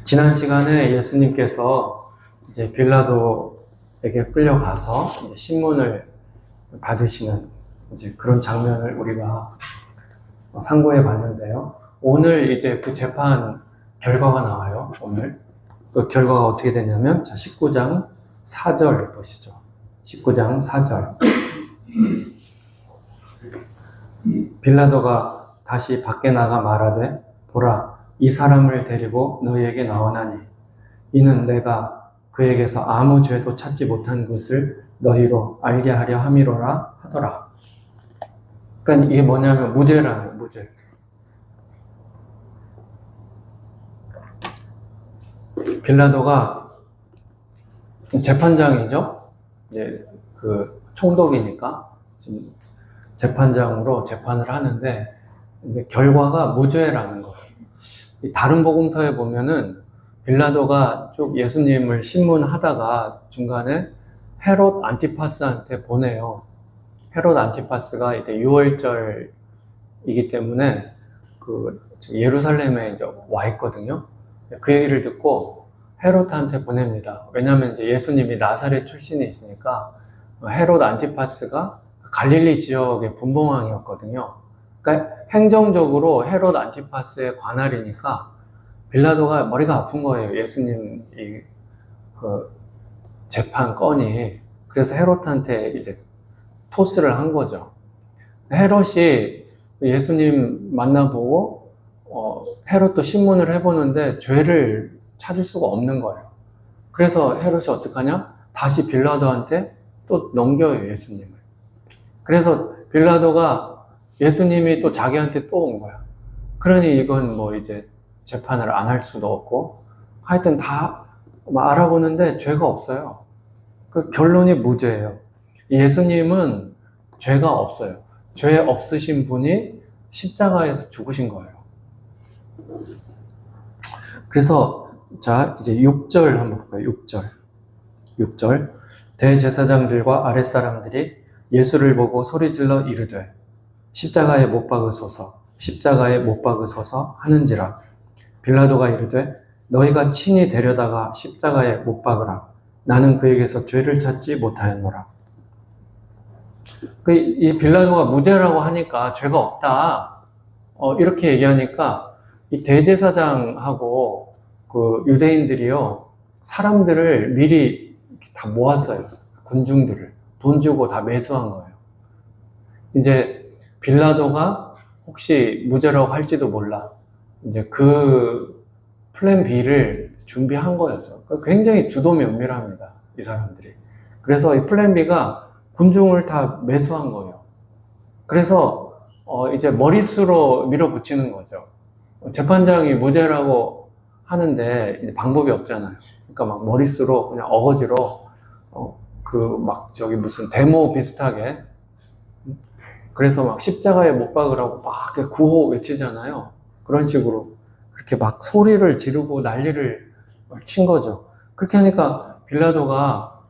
지난 시간에 예수님께서 이제 빌라도에게 끌려가서 이제 신문을 받으시는 이제 그런 장면을 우리가 상고해 봤는데요. 오늘 이제 그 재판 결과가 나와요. 오늘 그 결과가 어떻게 되냐면, 자, 19장 4절 보시죠. 19장 4절. 빌라도가 다시 밖에 나가 말하되, 보라, 이 사람을 데리고 너희에게 나오나니 이는 내가 그에게서 아무 죄도 찾지 못한 것을 너희로 알게 하려 함이로라 하더라. 그러니까 이게 뭐냐면 무죄라는 거예요. 무죄. 빌라도가 재판장이죠. 이제 그 총독이니까 지금 재판장으로 재판을 하는데, 근데 결과가 무죄라는 거예요. 다른 복음서에 보면은 빌라도가 쭉 예수님을 신문하다가 중간에 헤롯 안티파스한테 보내요. 헤롯 안티파스가 이제 6월절이기 때문에 그 예루살렘에 이제 와 있거든요. 그 얘기를 듣고 헤롯한테 보냅니다. 왜냐하면 이제 예수님이 나사렛 출신이 있으니까 헤롯 안티파스가 갈릴리 지역의 분봉왕이었거든요. 그러니까 행정적으로 헤롯 안티파스의 관할이니까 빌라도가 머리가 아픈 거예요. 예수님 그 재판 건이. 그래서 헤롯한테 이제 토스를 한 거죠. 헤롯이 예수님 만나보고 헤롯도 신문을 해보는데 죄를 찾을 수가 없는 거예요. 그래서 헤롯이 어떡하냐? 다시 빌라도한테 또 넘겨요, 예수님을. 그래서 빌라도가 예수님이 또 자기한테 또 온 거야. 그러니 이건 뭐 이제 재판을 안 할 수도 없고, 하여튼 다 알아보는데 죄가 없어요. 그 결론이 무죄예요. 예수님은 죄가 없어요. 죄 없으신 분이 십자가에서 죽으신 거예요. 그래서 자, 이제 6절 한번 볼까요? 6절. 대제사장들과 아랫사람들이 예수를 보고 소리질러 이르되, 십자가에 못 박으소서, 십자가에 못 박으소서 하는지라. 빌라도가 이르되, 너희가 친히 데려다가 십자가에 못 박으라. 나는 그에게서 죄를 찾지 못하였노라. 이 빌라도가 무죄라고 하니까 죄가 없다, 이렇게 얘기하니까 이 대제사장하고 그 유대인들이요, 사람들을 미리 다 모았어요. 군중들을 돈 주고 다 매수한 거예요. 이제 빌라도가 혹시 무죄라고 할지도 몰라. 이제 그 플랜 B를 준비한 거였어. 굉장히 주도 면밀합니다, 이 사람들이. 그래서 이 플랜 B가 군중을 다 매수한 거예요. 그래서 이제 머릿수로 밀어붙이는 거죠. 재판장이 무죄라고 하는데 이제 방법이 없잖아요. 그러니까 막 머릿수로 그냥 어거지로 저기 무슨 데모 비슷하게, 그래서 막 십자가에 못 박으라고 막 구호 외치잖아요. 그런 식으로 그렇게 막 소리를 지르고 난리를 친 거죠. 그렇게 하니까 빌라도가,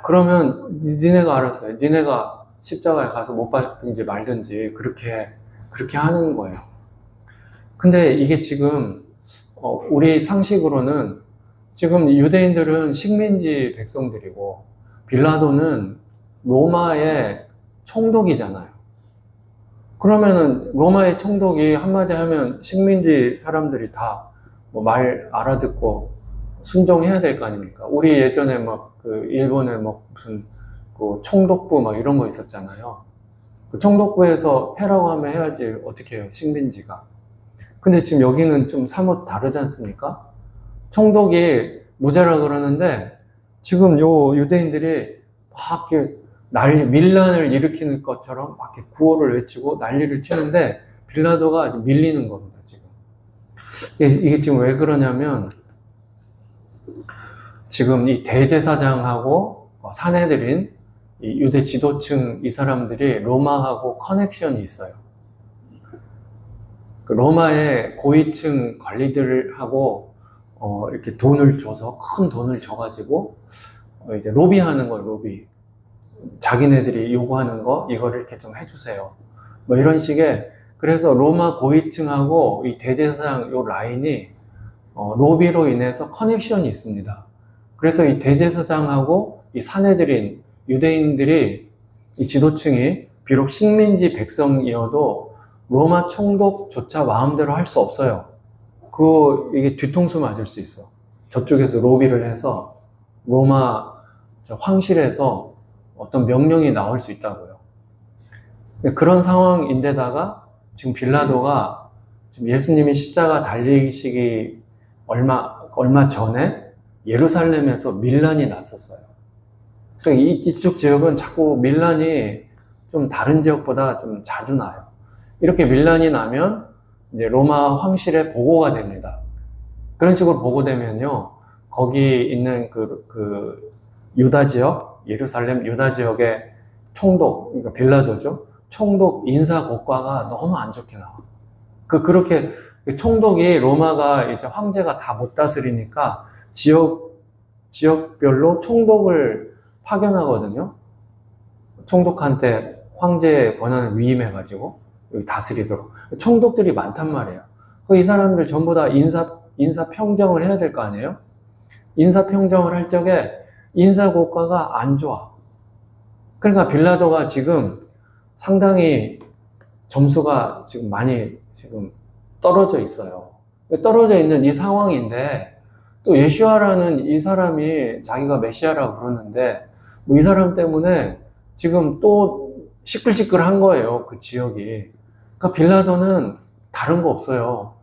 그러면 니네가 알아서 해. 니네가 십자가에 가서 못 박든지 말든지 그렇게 하는 거예요. 근데 이게 지금 우리 상식으로는 지금 유대인들은 식민지 백성들이고 빌라도는 로마의 총독이잖아요. 그러면은 로마의 총독이 한마디 하면 식민지 사람들이 다 뭐 말 알아듣고 순종해야 될 거 아닙니까? 우리 예전에 막 그 일본에 뭐 무슨 그 총독부 막 이런 거 있었잖아요. 그 총독부에서 해라고 하면 해야지 어떻게 해요, 식민지가. 근데 지금 여기는 좀 사뭇 다르지 않습니까? 총독이 무죄라 그러는데 지금 요 유대인들이 막 이렇게 밀란을 일으키는 것처럼 막 이렇게 구호를 외치고 난리를 치는데 빌라도가 밀리는 겁니다, 지금. 이게 지금 왜 그러냐면, 지금 이 대제사장하고 사내들인 이 유대 지도층 이 사람들이 로마하고 커넥션이 있어요. 그 로마의 고위층 관리들하고 이렇게 돈을 줘서, 큰 돈을 줘가지고 이제 로비하는 거예요, 로비. 자기네들이 요구하는 거 이거를 이렇게 좀 해주세요, 뭐 이런 식의. 그래서 로마 고위층하고 이 대제사장 요 라인이 로비로 인해서 커넥션이 있습니다. 그래서 이 대제사장하고 이 사내들인 유대인들이 이 지도층이 비록 식민지 백성이어도 로마 총독조차 마음대로 할 수 없어요. 이게 뒤통수 맞을 수 있어. 저쪽에서 로비를 해서 로마 황실에서 어떤 명령이 나올 수 있다고요. 그런 상황인데다가 지금 빌라도가 지금 예수님이 십자가 달리시기 얼마 전에 예루살렘에서 밀란이 났었어요. 그러니까 이쪽 지역은 자꾸 밀란이 좀 다른 지역보다 좀 자주 나요. 이렇게 밀란이 나면 이제 로마 황실에 보고가 됩니다. 그런 식으로 보고되면요, 거기 있는 그 유다 지역, 예루살렘 유다 지역의 총독, 그러니까 빌라도죠. 총독 인사 고과가 너무 안 좋게 나와. 그렇게 총독이 로마가 이제 황제가 다 못 다스리니까 지역별로 총독을 파견하거든요. 총독한테 황제의 권한을 위임해가지고 여기 다스리도록. 총독들이 많단 말이에요. 이 사람들 전부 다 인사 평정을 해야 될 거 아니에요? 인사 평정을 할 적에 인사 고과가 안 좋아. 그러니까 빌라도가 지금 상당히 점수가 지금 많이 지금 떨어져 있어요. 떨어져 있는 이 상황인데 또 예슈아라는 이 사람이 자기가 메시아라고 그러는데 이 사람 때문에 지금 또 시끌시끌한 거예요. 그 지역이. 그러니까 빌라도는 다른 거 없어요.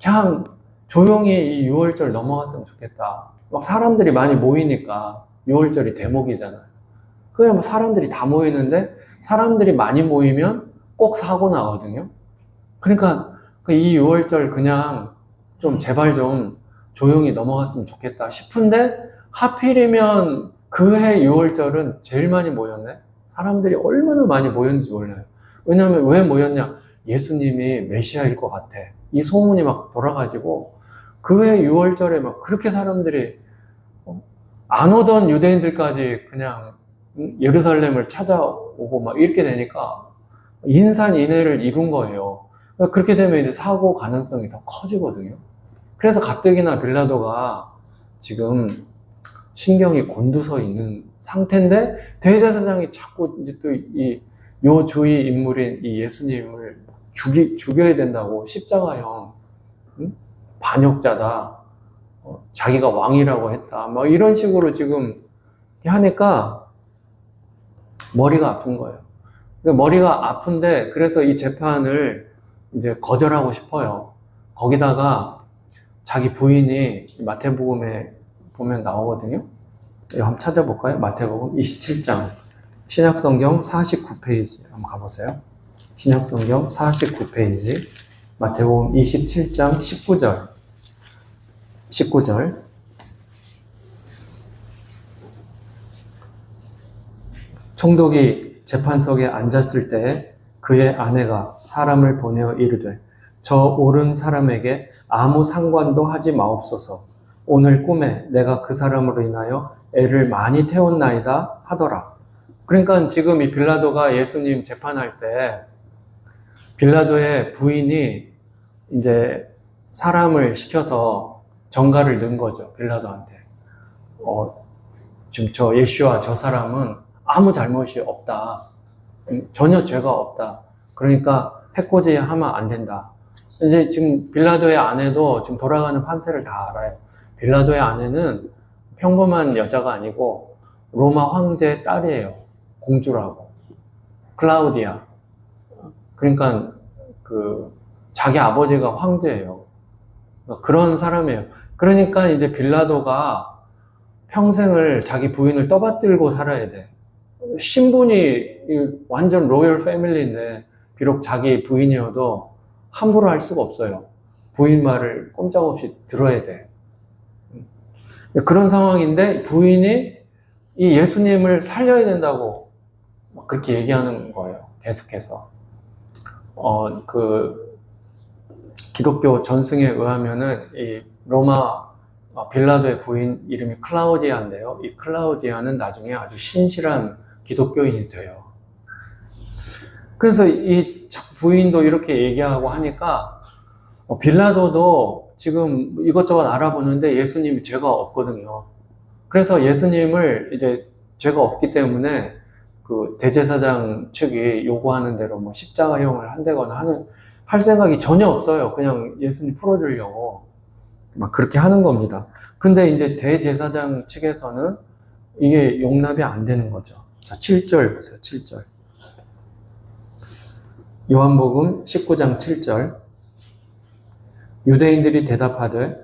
그냥 조용히 이 6월절 넘어갔으면 좋겠다. 막 사람들이 많이 모이니까 6월절이 대목이잖아요. 그냥 사람들이 다 모이는데 사람들이 많이 모이면 꼭 사고 나거든요. 그러니까 이 6월절 그냥 좀 제발 좀 조용히 넘어갔으면 좋겠다 싶은데 하필이면 그 해 6월절은 제일 많이 모였네. 사람들이 얼마나 많이 모였는지 몰라요. 왜냐하면 왜 모였냐? 예수님이 메시아일 것 같아. 이 소문이 막 돌아가지고 그 해 6월절에 막 그렇게 사람들이 안 오던 유대인들까지 그냥 예루살렘을 찾아오고 막 이렇게 되니까 인산인해를 이룬 거예요. 그렇게 되면 이제 사고 가능성이 더 커지거든요. 그래서 가뜩이나 빌라도가 지금 신경이 곤두서 있는 상태인데 대제사장이 자꾸 이제 또 요 주의 인물인 이 예수님을 죽여야 된다고 십자가형 반역자다. 자기가 왕이라고 했다. 막 이런 식으로 지금 하니까 머리가 아픈 거예요. 머리가 아픈데 그래서 이 재판을 이제 거절하고 싶어요. 거기다가 자기 부인이 마태복음에 보면 나오거든요. 이거 한번 찾아볼까요? 마태복음 27장 신약성경 49페이지 한번 가보세요. 신약성경 49페이지 마태복음 27장 19절 총독이 재판석에 앉았을 때 그의 아내가 사람을 보내어 이르되 저 옳은 사람에게 아무 상관도 하지 마옵소서. 오늘 꿈에 내가 그 사람으로 인하여 애를 많이 태웠나이다 하더라. 그러니까 지금 이 빌라도가 예수님 재판할 때 빌라도의 부인이 이제 사람을 시켜서 전가를 넣은 거죠. 빌라도한테. 지금 저 예슈아 저 사람은 아무 잘못이 없다. 전혀 죄가 없다. 그러니까 해코지 하면 안 된다. 이제 지금 빌라도의 아내도 지금 돌아가는 판세를 다 알아요. 빌라도의 아내는 평범한 여자가 아니고 로마 황제의 딸이에요. 공주라고. 클라우디아. 그러니까 자기 아버지가 황제예요. 그런 사람이에요. 그러니까 이제 빌라도가 평생을 자기 부인을 떠받들고 살아야 돼. 신분이 완전 로열 패밀리인데 비록 자기 부인이어도 함부로 할 수가 없어요. 부인 말을 꼼짝없이 들어야 돼. 그런 상황인데 부인이 이 예수님을 살려야 된다고 그렇게 얘기하는 거예요. 계속해서. 기독교 전승에 의하면은 이 로마 빌라도의 부인 이름이 클라우디아인데요. 이 클라우디아는 나중에 아주 신실한 기독교인이 돼요. 그래서 이 부인도 이렇게 얘기하고 하니까 빌라도도 지금 이것저것 알아보는데 예수님이 죄가 없거든요. 그래서 예수님을 이제 죄가 없기 때문에 그 대제사장 측이 요구하는 대로 뭐 십자가형을 한다거나 할 생각이 전혀 없어요. 그냥 예수님 풀어주려고 막 그렇게 하는 겁니다. 근데 이제 대제사장 측에서는 이게 용납이 안 되는 거죠. 자, 7절 보세요. 7절. 요한복음 19장 7절. 유대인들이 대답하되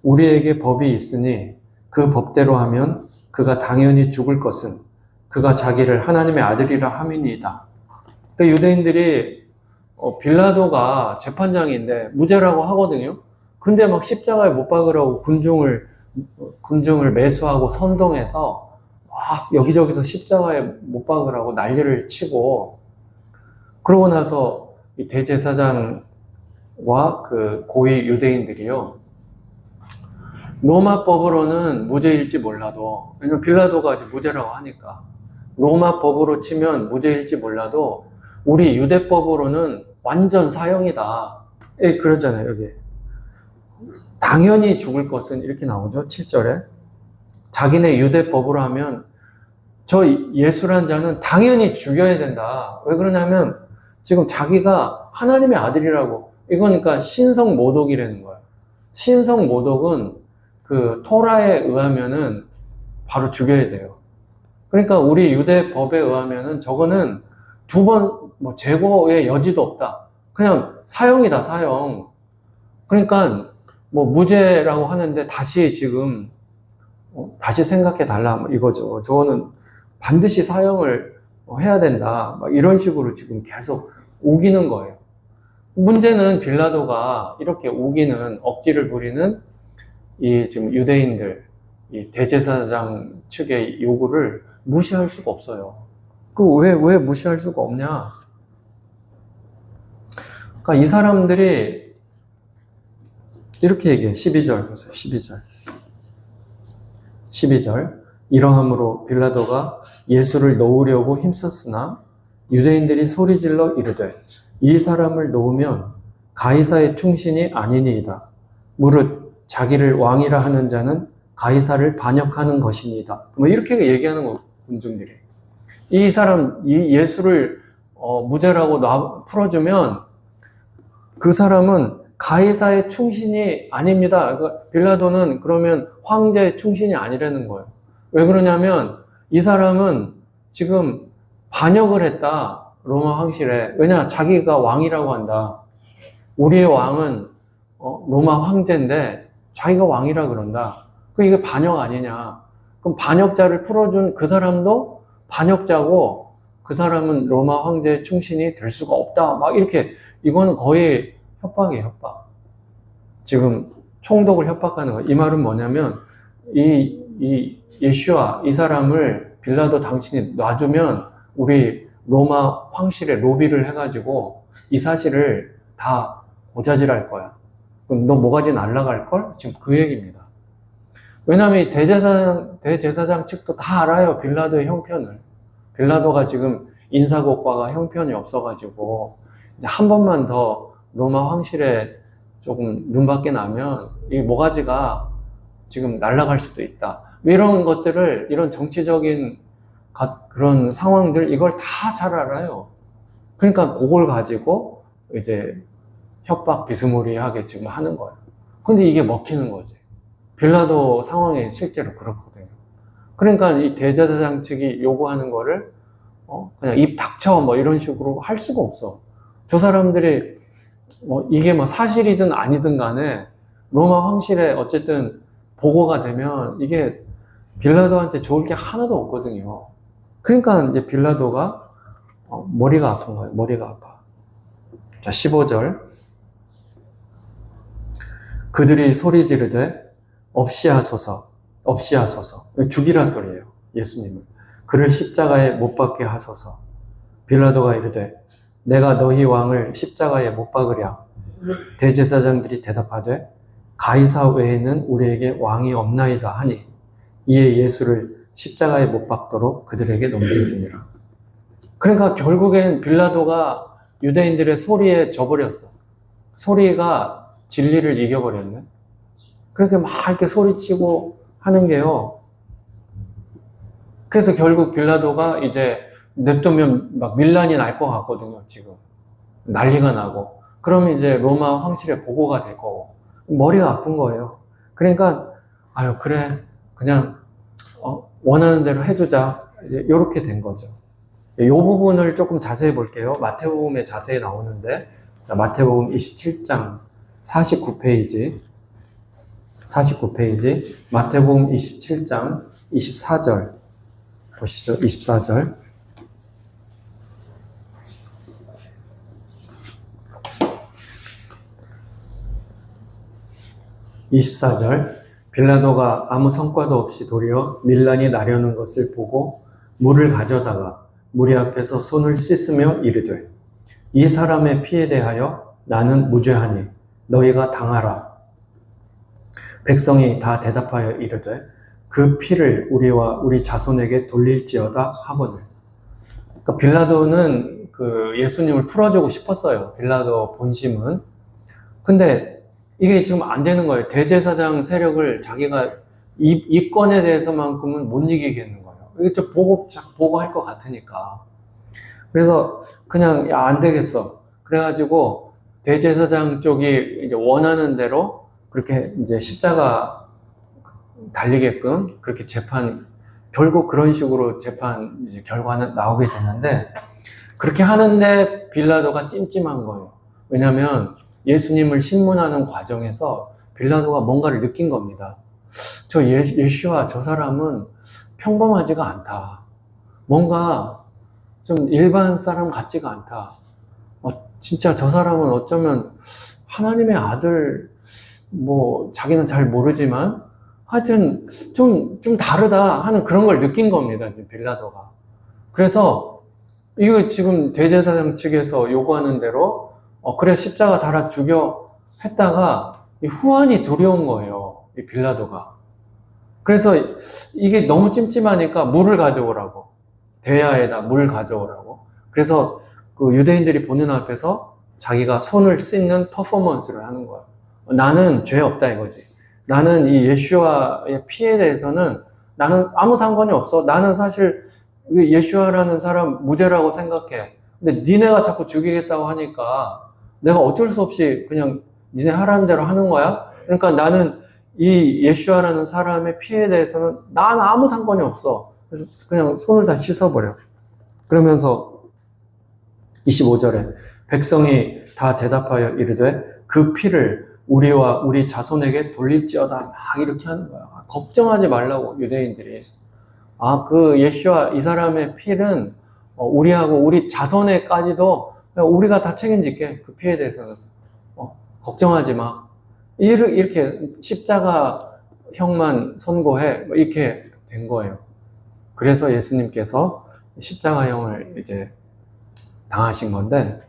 우리에게 법이 있으니 그 법대로 하면 그가 당연히 죽을 것은 그가 자기를 하나님의 아들이라 함이니이다. 그러니까 유대인들이 빌라도가 재판장인데 무죄라고 하거든요. 근데 막 십자가에 못 박으라고 군중을 매수하고 선동해서 막 여기저기서 십자가에 못 박으라고 난리를 치고, 그러고 나서 이 대제사장과 그 고위 유대인들이요, 로마법으로는 무죄일지 몰라도, 왜냐면 빌라도가 이제 무죄라고 하니까 로마법으로 치면 무죄일지 몰라도 우리 유대법으로는 완전 사형이다. 예, 그러잖아요. 여기 당연히 죽을 것은 이렇게 나오죠. 7절에 자기네 유대법으로 하면 저 예수란 자는 당연히 죽여야 된다. 왜 그러냐면 지금 자기가 하나님의 아들이라고, 이거니까 신성모독이라는 거예요. 신성모독은 그 토라에 의하면은 바로 죽여야 돼요. 그러니까 우리 유대법에 의하면은 저거는 두 번 뭐 재고의 여지도 없다. 그냥 사형이다, 사형. 그러니까 뭐 무죄라고 하는데 다시 지금 다시 생각해 달라 이거죠. 저거는 반드시 사형을 해야 된다. 막 이런 식으로 지금 계속 우기는 거예요. 문제는 빌라도가 이렇게 우기는, 억지를 부리는 이 지금 유대인들, 이 대제사장 측의 요구를 무시할 수가 없어요. 왜 무시할 수가 없냐? 그러니까 이 사람들이 이렇게 얘기해. 12절 보세요. 12절. 이러함으로 빌라도가 예수를 놓으려고 힘썼으나 유대인들이 소리질러 이르되 이 사람을 놓으면 가이사의 충신이 아니니이다. 무릇 자기를 왕이라 하는 자는 가이사를 반역하는 것이니이다. 뭐 이렇게 얘기하는 거, 군중들이. 이 사람, 이 예수를 무죄라고 풀어주면 그 사람은 가이사의 충신이 아닙니다. 그러니까 빌라도는 그러면 황제의 충신이 아니라는 거예요. 왜 그러냐면 이 사람은 지금 반역을 했다. 로마 황실에. 왜냐? 자기가 왕이라고 한다. 우리의 왕은 로마 황제인데 자기가 왕이라 그런다. 그럼 이게 반역 아니냐? 그럼 반역자를 풀어준 그 사람도 반역자고 그 사람은 로마 황제의 충신이 될 수가 없다. 막 이렇게, 이거는 거의 협박이에요, 협박. 지금 총독을 협박하는 거예요. 이 말은 뭐냐면 이 예슈아, 이 사람을 빌라도 당신이 놔주면 우리 로마 황실에 로비를 해가지고 이 사실을 다 고자질할 거야. 그럼 너 모가지 날라갈걸? 지금 그 얘기입니다. 왜냐하면 이 대제사장 측도 다 알아요. 빌라도의 형편을. 빌라도가 지금 인사고과가 형편이 없어가지고 이제 한 번만 더 로마 황실에 조금 눈밖에 나면 이 모가지가 지금 날아갈 수도 있다. 이런 것들을, 이런 정치적인 그런 상황들, 이걸 다 잘 알아요. 그러니까 그걸 가지고 이제 협박 비스무리하게 지금 하는 거예요. 근데 이게 먹히는 거지. 빌라도 상황이 실제로 그렇거든요. 그러니까 이 대제사장 측이 요구하는 거를 그냥 입 닥쳐 뭐 이런 식으로 할 수가 없어. 저 사람들이 이게 뭐 사실이든 아니든 간에 로마 황실에 어쨌든 보고가 되면 이게 빌라도한테 좋을 게 하나도 없거든요. 그러니까 이제 빌라도가 머리가 아픈 거예요. 머리가 아파. 자, 15절. 그들이 소리 지르되 없이 하소서, 없이 하소서. 죽이라 소리예요. 예수님을. 그를 십자가에 못 박게 하소서. 빌라도가 이르되 내가 너희 왕을 십자가에 못 박으랴. 대제사장들이 대답하되 가이사 외에는 우리에게 왕이 없나이다 하니 이에 예수를 십자가에 못 박도록 그들에게 넘겨주니라. 그러니까 결국엔 빌라도가 유대인들의 소리에 져버렸어. 소리가 진리를 이겨버렸네. 그렇게 막 이렇게 소리치고 하는 게요. 그래서 결국 빌라도가 이제 냅두면 막 밀란이 날 것 같거든요, 지금. 난리가 나고. 그러면 이제 로마 황실에 보고가 될 거고. 머리가 아픈 거예요. 그러니까, 아유, 그래. 그냥, 원하는 대로 해주자. 이제 요렇게 된 거죠. 이 부분을 조금 자세히 볼게요. 마태복음에 자세히 나오는데, 자, 마태복음 27장 49페이지. 49페이지. 마태복음 27장 24절. 보시죠. 24절. 24절. 빌라도가 아무 성과도 없이 도리어 밀란이 나려는 것을 보고 물을 가져다가 무리 앞에서 손을 씻으며 이르되 이 사람의 피에 대하여 나는 무죄하니 너희가 당하라. 백성이 다 대답하여 이르되 그 피를 우리와 우리 자손에게 돌릴지어다 하거늘. 그러니까 빌라도는 그 예수님을 풀어주고 싶었어요. 빌라도 본심은. 근데 이게 지금 안 되는 거예요. 대제사장 세력을 자기가 이 건에 대해서만큼은 못 이기겠는 거예요. 이게 좀 보고 할 것 같으니까. 그래서 그냥 야, 안 되겠어. 그래가지고 대제사장 쪽이 이제 원하는 대로 그렇게 이제 십자가 달리게끔 그렇게 결국 그런 식으로 재판 이제 결과는 나오게 되는데, 그렇게 하는데 빌라도가 찜찜한 거예요. 왜냐하면 예수님을 신문하는 과정에서 빌라도가 뭔가를 느낀 겁니다. 저 예수와 저 사람은 평범하지가 않다. 뭔가 좀 일반 사람 같지가 않다. 진짜 저 사람은 어쩌면 하나님의 아들, 자기는 잘 모르지만 하여튼 좀 다르다 하는 그런 걸 느낀 겁니다, 빌라도가. 그래서 이거 지금 대제사장 측에서 요구하는 대로 그래 십자가 달아 죽여 했다가 후환이 두려운 거예요, 이 빌라도가. 그래서 이게 너무 찜찜하니까 물을 가져오라고, 대야에다 물 가져오라고. 그래서 그 유대인들이 보는 앞에서 자기가 손을 씻는 퍼포먼스를 하는 거야. 나는 죄 없다 이거지. 나는 이 예수와의 피에 대해서는 나는 아무 상관이 없어. 나는 사실 예수와라는 사람 무죄라고 생각해. 근데 니네가 자꾸 죽이겠다고 하니까 내가 어쩔 수 없이 그냥 니네 하라는 대로 하는 거야. 그러니까 나는 이 예수와라는 사람의 피에 대해서는 난 아무 상관이 없어. 그래서 그냥 손을 다 씻어버려. 그러면서 25절에 백성이 다 대답하여 이르되 그 피를 우리와 우리 자손에게 돌릴지어다 막 이렇게 하는 거야. 걱정하지 말라고 유대인들이. 그 예수와 이 사람의 피는 우리하고 우리 자손에까지도 우리가 다 책임질게. 그 피에 대해서는 걱정하지 마. 이렇게 십자가형만 선고해. 이렇게 된 거예요. 그래서 예수님께서 십자가형을 이제 당하신 건데,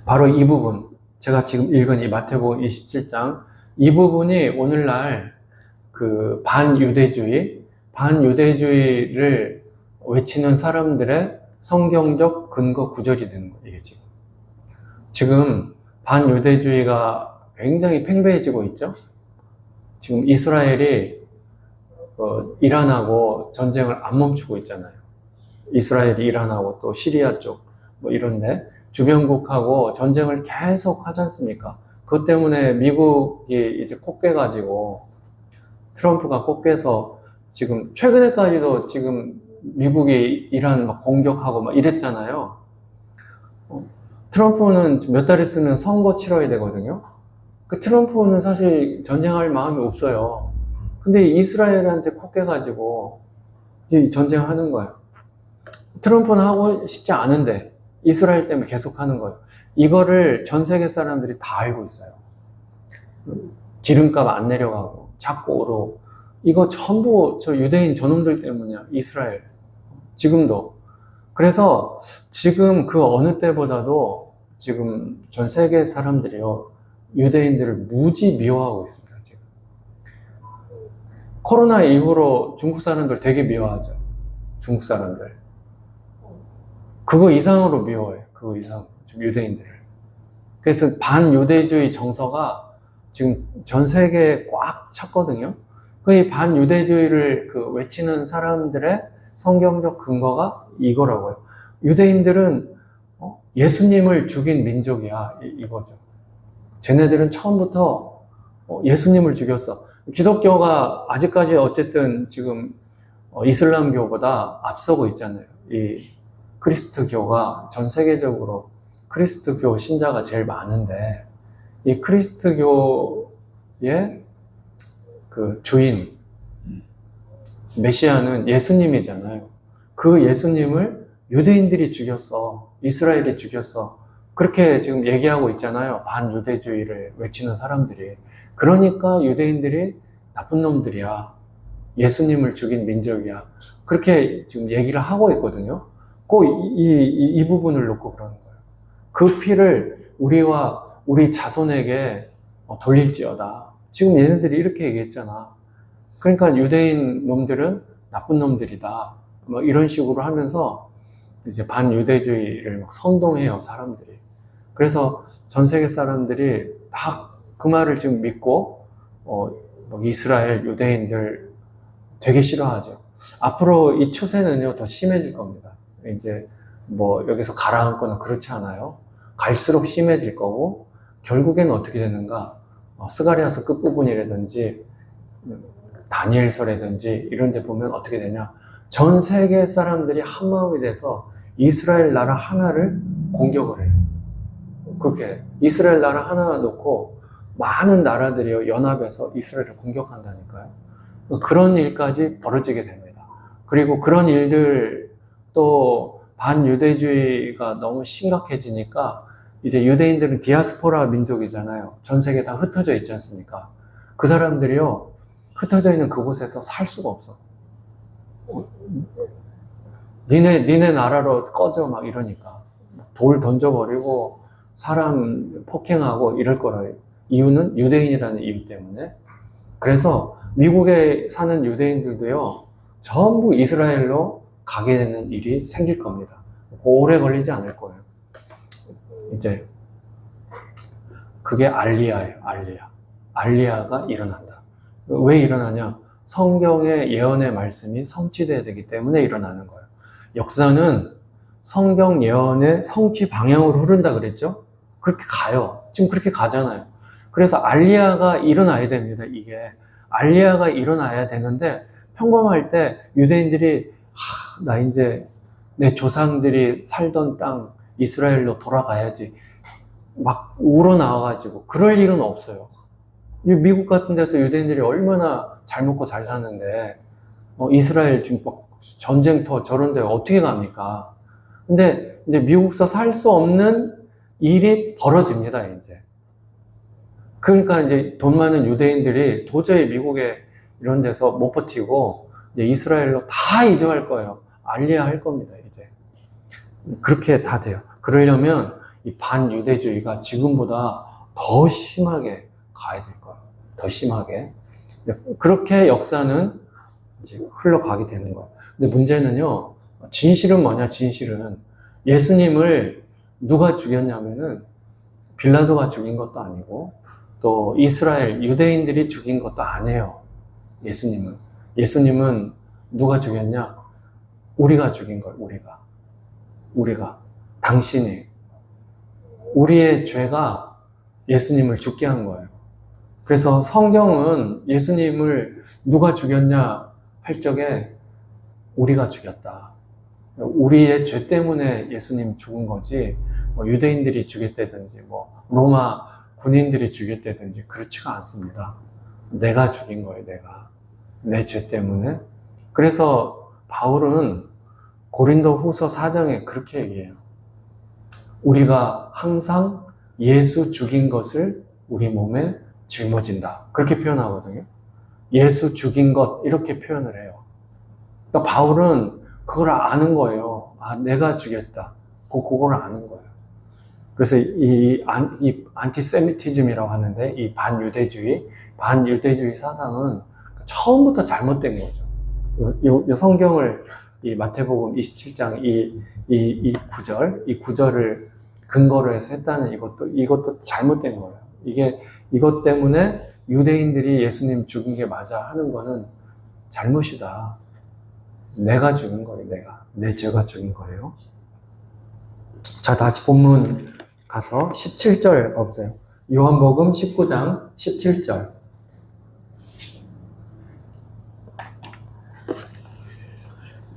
바로 이 부분, 제가 지금 읽은 이 마태복음 27장, 이 부분이 오늘날 그 반유대주의를 외치는 사람들의 성경적 근거 구절이 되는 거예요, 이게 지금. 지금 반유대주의가 굉장히 팽배해지고 있죠? 지금 이스라엘이 이란하고 전쟁을 안 멈추고 있잖아요. 이스라엘이 이란하고 또 시리아 쪽 이런데 주변국하고 전쟁을 계속 하지 않습니까? 그것 때문에 미국이 이제 코 깨가지고 트럼프가 코 깨서 지금 최근에까지도 지금 미국이 이란 막 공격하고 막 이랬잖아요. 트럼프는 몇 달 있으면 선거 치러야 되거든요. 그 트럼프는 사실 전쟁할 마음이 없어요. 근데 이스라엘한테 코 깨가지고 이제 전쟁하는 거예요. 트럼프는 하고 싶지 않은데 이스라엘 때문에 계속 하는 거예요. 이거를 전 세계 사람들이 다 알고 있어요. 기름값 안 내려가고 자꾸 오르고 이거 전부 저 유대인 저놈들 때문이야. 이스라엘 지금도. 그래서 지금 그 어느 때보다도 지금 전 세계 사람들이요 유대인들을 무지 미워하고 있습니다. 지금 코로나 이후로 중국 사람들 되게 미워하죠. 중국 사람들 그거 이상으로 미워해요. 그거 이상 지금 유대인들을. 그래서 반유대주의 정서가 지금 전 세계에 꽉 찼거든요. 그 반유대주의를 외치는 사람들의 성경적 근거가 이거라고요. 유대인들은 예수님을 죽인 민족이야, 이거죠. 쟤네들은 처음부터 예수님을 죽였어. 기독교가 아직까지 어쨌든 지금 이슬람교보다 앞서고 있잖아요. 이 크리스트교가 전 세계적으로 크리스트교 신자가 제일 많은데, 이 크리스트교의 그 주인, 메시아는 예수님이잖아요. 그 예수님을 유대인들이 죽였어. 이스라엘이 죽였어. 그렇게 지금 얘기하고 있잖아요. 반유대주의를 외치는 사람들이. 그러니까 유대인들이 나쁜 놈들이야. 예수님을 죽인 민족이야. 그렇게 지금 얘기를 하고 있거든요. 꼭 이 부분을 놓고 그러는 거예요. 그 피를 우리와 우리 자손에게 돌릴지어다. 지금 얘네들이 이렇게 얘기했잖아. 그러니까 유대인 놈들은 나쁜 놈들이다. 뭐 이런 식으로 하면서 이제 반유대주의를 막 선동해요, 사람들이. 그래서 전 세계 사람들이 다 그 말을 지금 믿고, 이스라엘 유대인들 되게 싫어하죠. 앞으로 이 추세는요, 더 심해질 겁니다. 이제 뭐 여기서 가라앉거나 그렇지 않아요. 갈수록 심해질 거고, 결국에는 어떻게 되는가? 스가랴서 끝부분이라든지, 다니엘서라든지 이런 데 보면 어떻게 되냐? 전 세계 사람들이 한 마음이 돼서 이스라엘 나라 하나를 공격을 해요. 그렇게 이스라엘 나라 하나 놓고 많은 나라들이 연합해서 이스라엘을 공격한다니까요. 그런 일까지 벌어지게 됩니다. 그리고 그런 일들, 또 반유대주의가 너무 심각해지니까 이제 유대인들은 디아스포라 민족이잖아요. 전 세계에 다 흩어져 있지 않습니까? 그 사람들이요, 흩어져 있는 그곳에서 살 수가 없어. 니네 나라로 꺼져 막 이러니까 돌 던져버리고 사람 폭행하고 이럴 거라요. 이유는 유대인이라는 이유 때문에. 그래서 미국에 사는 유대인들도요, 전부 이스라엘로 가게 되는 일이 생길 겁니다. 오래 걸리지 않을 거예요. 이제 그게 알리야예요. 알리야가 일어난다. 왜 일어나냐? 성경의 예언의 말씀이 성취돼야 되기 때문에 일어나는 거예요. 역사는 성경 예언의 성취 방향으로 흐른다 그랬죠? 그렇게 가요. 지금 그렇게 가잖아요. 그래서 알리야가 일어나야 됩니다. 이게 알리야가 일어나야 되는데, 평범할 때 유대인들이 나 이제 내 조상들이 살던 땅 이스라엘로 돌아가야지 막 우러나와가지고 그럴 일은 없어요. 미국 같은 데서 유대인들이 얼마나 잘 먹고 잘 사는데 이스라엘 지금 막 전쟁터 저런 데 어떻게 갑니까? 근데 이제 미국서 살 수 없는 일이 벌어집니다, 이제. 그러니까 이제 돈 많은 유대인들이 도저히 미국에 이런 데서 못 버티고 이제 이스라엘로 다 이주할 거예요. 알리야 할 겁니다, 이제. 그렇게 다 돼요. 그러려면 이 반유대주의가 지금보다 더 심하게 가야 될 거예요. 더 심하게. 그렇게 역사는 이제 흘러가게 되는 거예요. 근데 문제는요, 진실은 뭐냐, 진실은. 예수님을 누가 죽였냐면은 빌라도가 죽인 것도 아니고, 또 이스라엘 유대인들이 죽인 것도 아니에요. 예수님은 누가 죽였냐? 우리가 죽인 거예요. 우리가 당신이, 우리의 죄가 예수님을 죽게 한 거예요. 그래서 성경은 예수님을 누가 죽였냐 할 적에 우리가 죽였다. 우리의 죄 때문에 예수님 죽은 거지, 유대인들이 죽였다든지 로마 군인들이 죽였다든지 그렇지가 않습니다. 내가 죽인 거예요, 내가. 내 죄 때문에. 그래서 바울은 고린도 후서 4장에 그렇게 얘기해요. 우리가 항상 예수 죽인 것을 우리 몸에 짊어진다. 그렇게 표현하거든요. 예수 죽인 것, 이렇게 표현을 해요. 그러니까 바울은 그걸 아는 거예요. 내가 죽였다. 그걸 아는 거예요. 그래서 이 안티세미티즘이라고 하는데, 이 반유대주의 사상은 처음부터 잘못된 거죠. 이 성경을, 이 마태복음 27장 이 구절을 근거로 해서 했다는 이것도 잘못된 거예요. 이것 때문에 유대인들이 예수님 죽인 게 맞아 하는 거는 잘못이다. 내가 죽인 거예요, 내 죄가 죽인 거예요. 자, 다시 본문 가서 17절 봐보세요. 요한복음 19장 17절.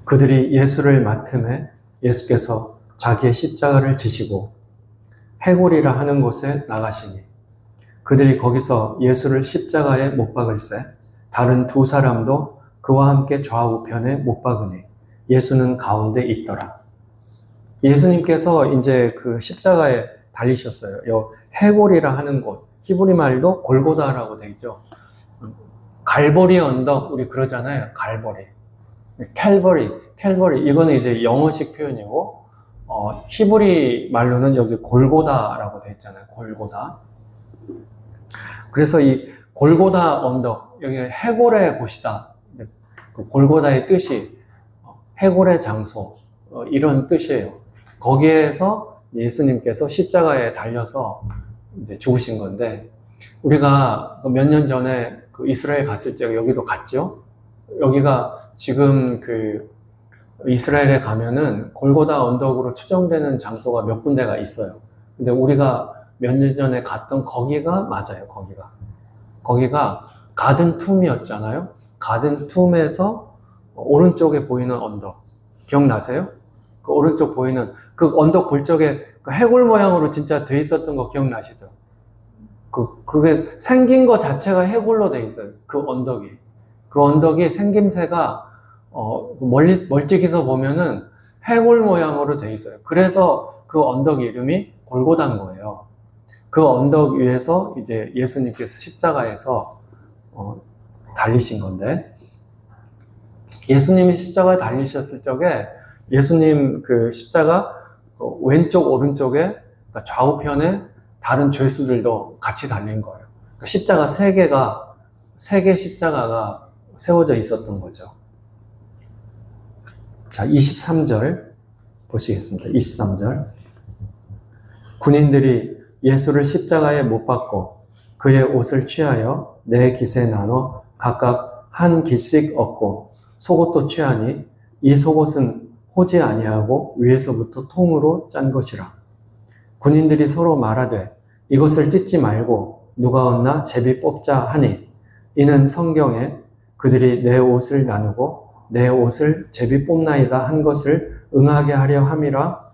그들이 예수를 맡음에 예수께서 자기의 십자가를 지시고 해골이라 하는 곳에 나가시니 그들이 거기서 예수를 십자가에 못 박을새 다른 두 사람도 그와 함께 좌우편에 못 박으니 예수는 가운데 있더라. 예수님께서 이제 그 십자가에 달리셨어요. 요 해골이라 하는 곳, 히브리 말도 골고다라고 되어 있죠. 갈보리 언덕, 우리 그러잖아요. 갈보리. 캘버리. 이거는 이제 영어식 표현이고, 히브리 말로는 여기 골고다라고 되어 있잖아요. 골고다. 그래서 이 골고다 언덕, 여기 해골의 곳이다. 그 골고다의 뜻이 해골의 장소, 이런 뜻이에요. 거기에서 예수님께서 십자가에 달려서 이제 죽으신 건데, 우리가 몇 년 전에 그 이스라엘 갔을 때 여기도 갔죠? 여기가 지금 그 이스라엘에 가면은 골고다 언덕으로 추정되는 장소가 몇 군데가 있어요. 근데 우리가 몇 년 전에 갔던 거기가 맞아요, 거기가 가든 툼이었잖아요. 가든 툼에서 오른쪽에 보이는 언덕. 기억나세요? 그 오른쪽 보이는 그 언덕 볼 적에 그 해골 모양으로 진짜 돼 있었던 거 기억나시죠? 그게 생긴 거 자체가 해골로 돼 있어요. 그 언덕이 생김새가, 멀찍이서 보면은 해골 모양으로 돼 있어요. 그래서 그 언덕 이름이 골고다인 거예요. 그 언덕 위에서 이제 예수님께서 십자가에서, 달리신 건데, 예수님이 십자가에 달리셨을 적에 예수님 그 십자가 왼쪽 오른쪽에 그러니까 좌우편에 다른 죄수들도 같이 달린 거예요. 그러니까 십자가 세 개 십자가가 세워져 있었던 거죠. 자, 23절 보시겠습니다. 23절. 군인들이 예수를 십자가에 못 박고 그의 옷을 취하여 네 깃에 나눠 각각 한 깃씩 얻고 속옷도 취하니 이 속옷은 호지 아니하고 위에서부터 통으로 짠 것이라. 군인들이 서로 말하되 이것을 찢지 말고 누가 얻나 제비 뽑자 하니 이는 성경에 그들이 내 옷을 나누고 내 옷을 제비 뽑나이다 한 것을 응하게 하려 함이로라.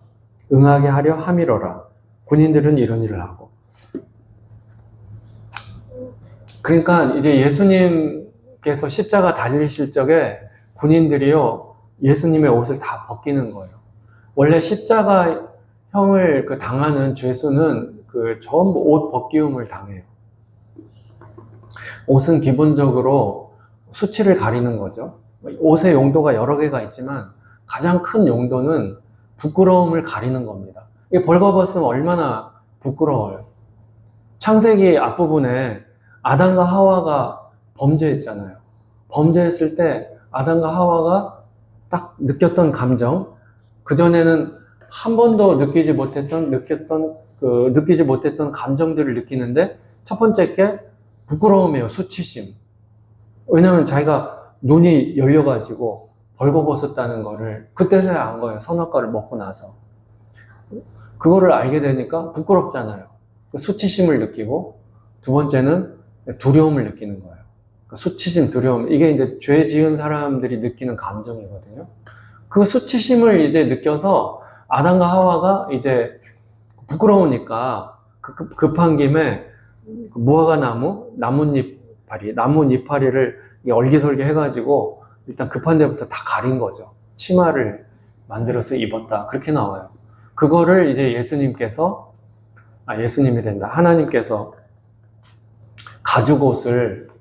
군인들은 이런 일을 하고. 그러니까 이제 예수님께서 십자가 달리실 적에 군인들이요 예수님의 옷을 다 벗기는 거예요. 원래 십자가형을 당하는 죄수는 전부 옷 벗기움을 당해요. 옷은 기본적으로 수치를 가리는 거죠. 옷의 용도가 여러 개가 있지만 가장 큰 용도는 부끄러움을 가리는 겁니다. 이 벌거벗으면 얼마나 부끄러워요. 창세기 앞부분에 아담과 하와가 범죄했잖아요. 범죄했을 때 아담과 하와가 딱 느꼈던 감정, 그전에는 한 번도 느끼지 못했던 감정들을 느끼는데 첫 번째 게 부끄러움이에요. 수치심. 왜냐하면 자기가 눈이 열려가지고 벌거벗었다는 거를 그때서야 안 거예요. 선악과를 먹고 나서. 그거를 알게 되니까 부끄럽잖아요. 수치심을 느끼고, 두 번째는 두려움을 느끼는 거예요. 수치심, 두려움, 이게 이제 죄 지은 사람들이 느끼는 감정이거든요. 그 수치심을 이제 느껴서 아담과 하와가 이제 부끄러우니까 급한 김에 무화과 나무 이파리를 얼기설기 해가지고 일단 급한 데부터 다 가린 거죠. 치마를 만들어서 입었다. 그렇게 나와요. 그거를 이제 하나님께서 가죽옷을,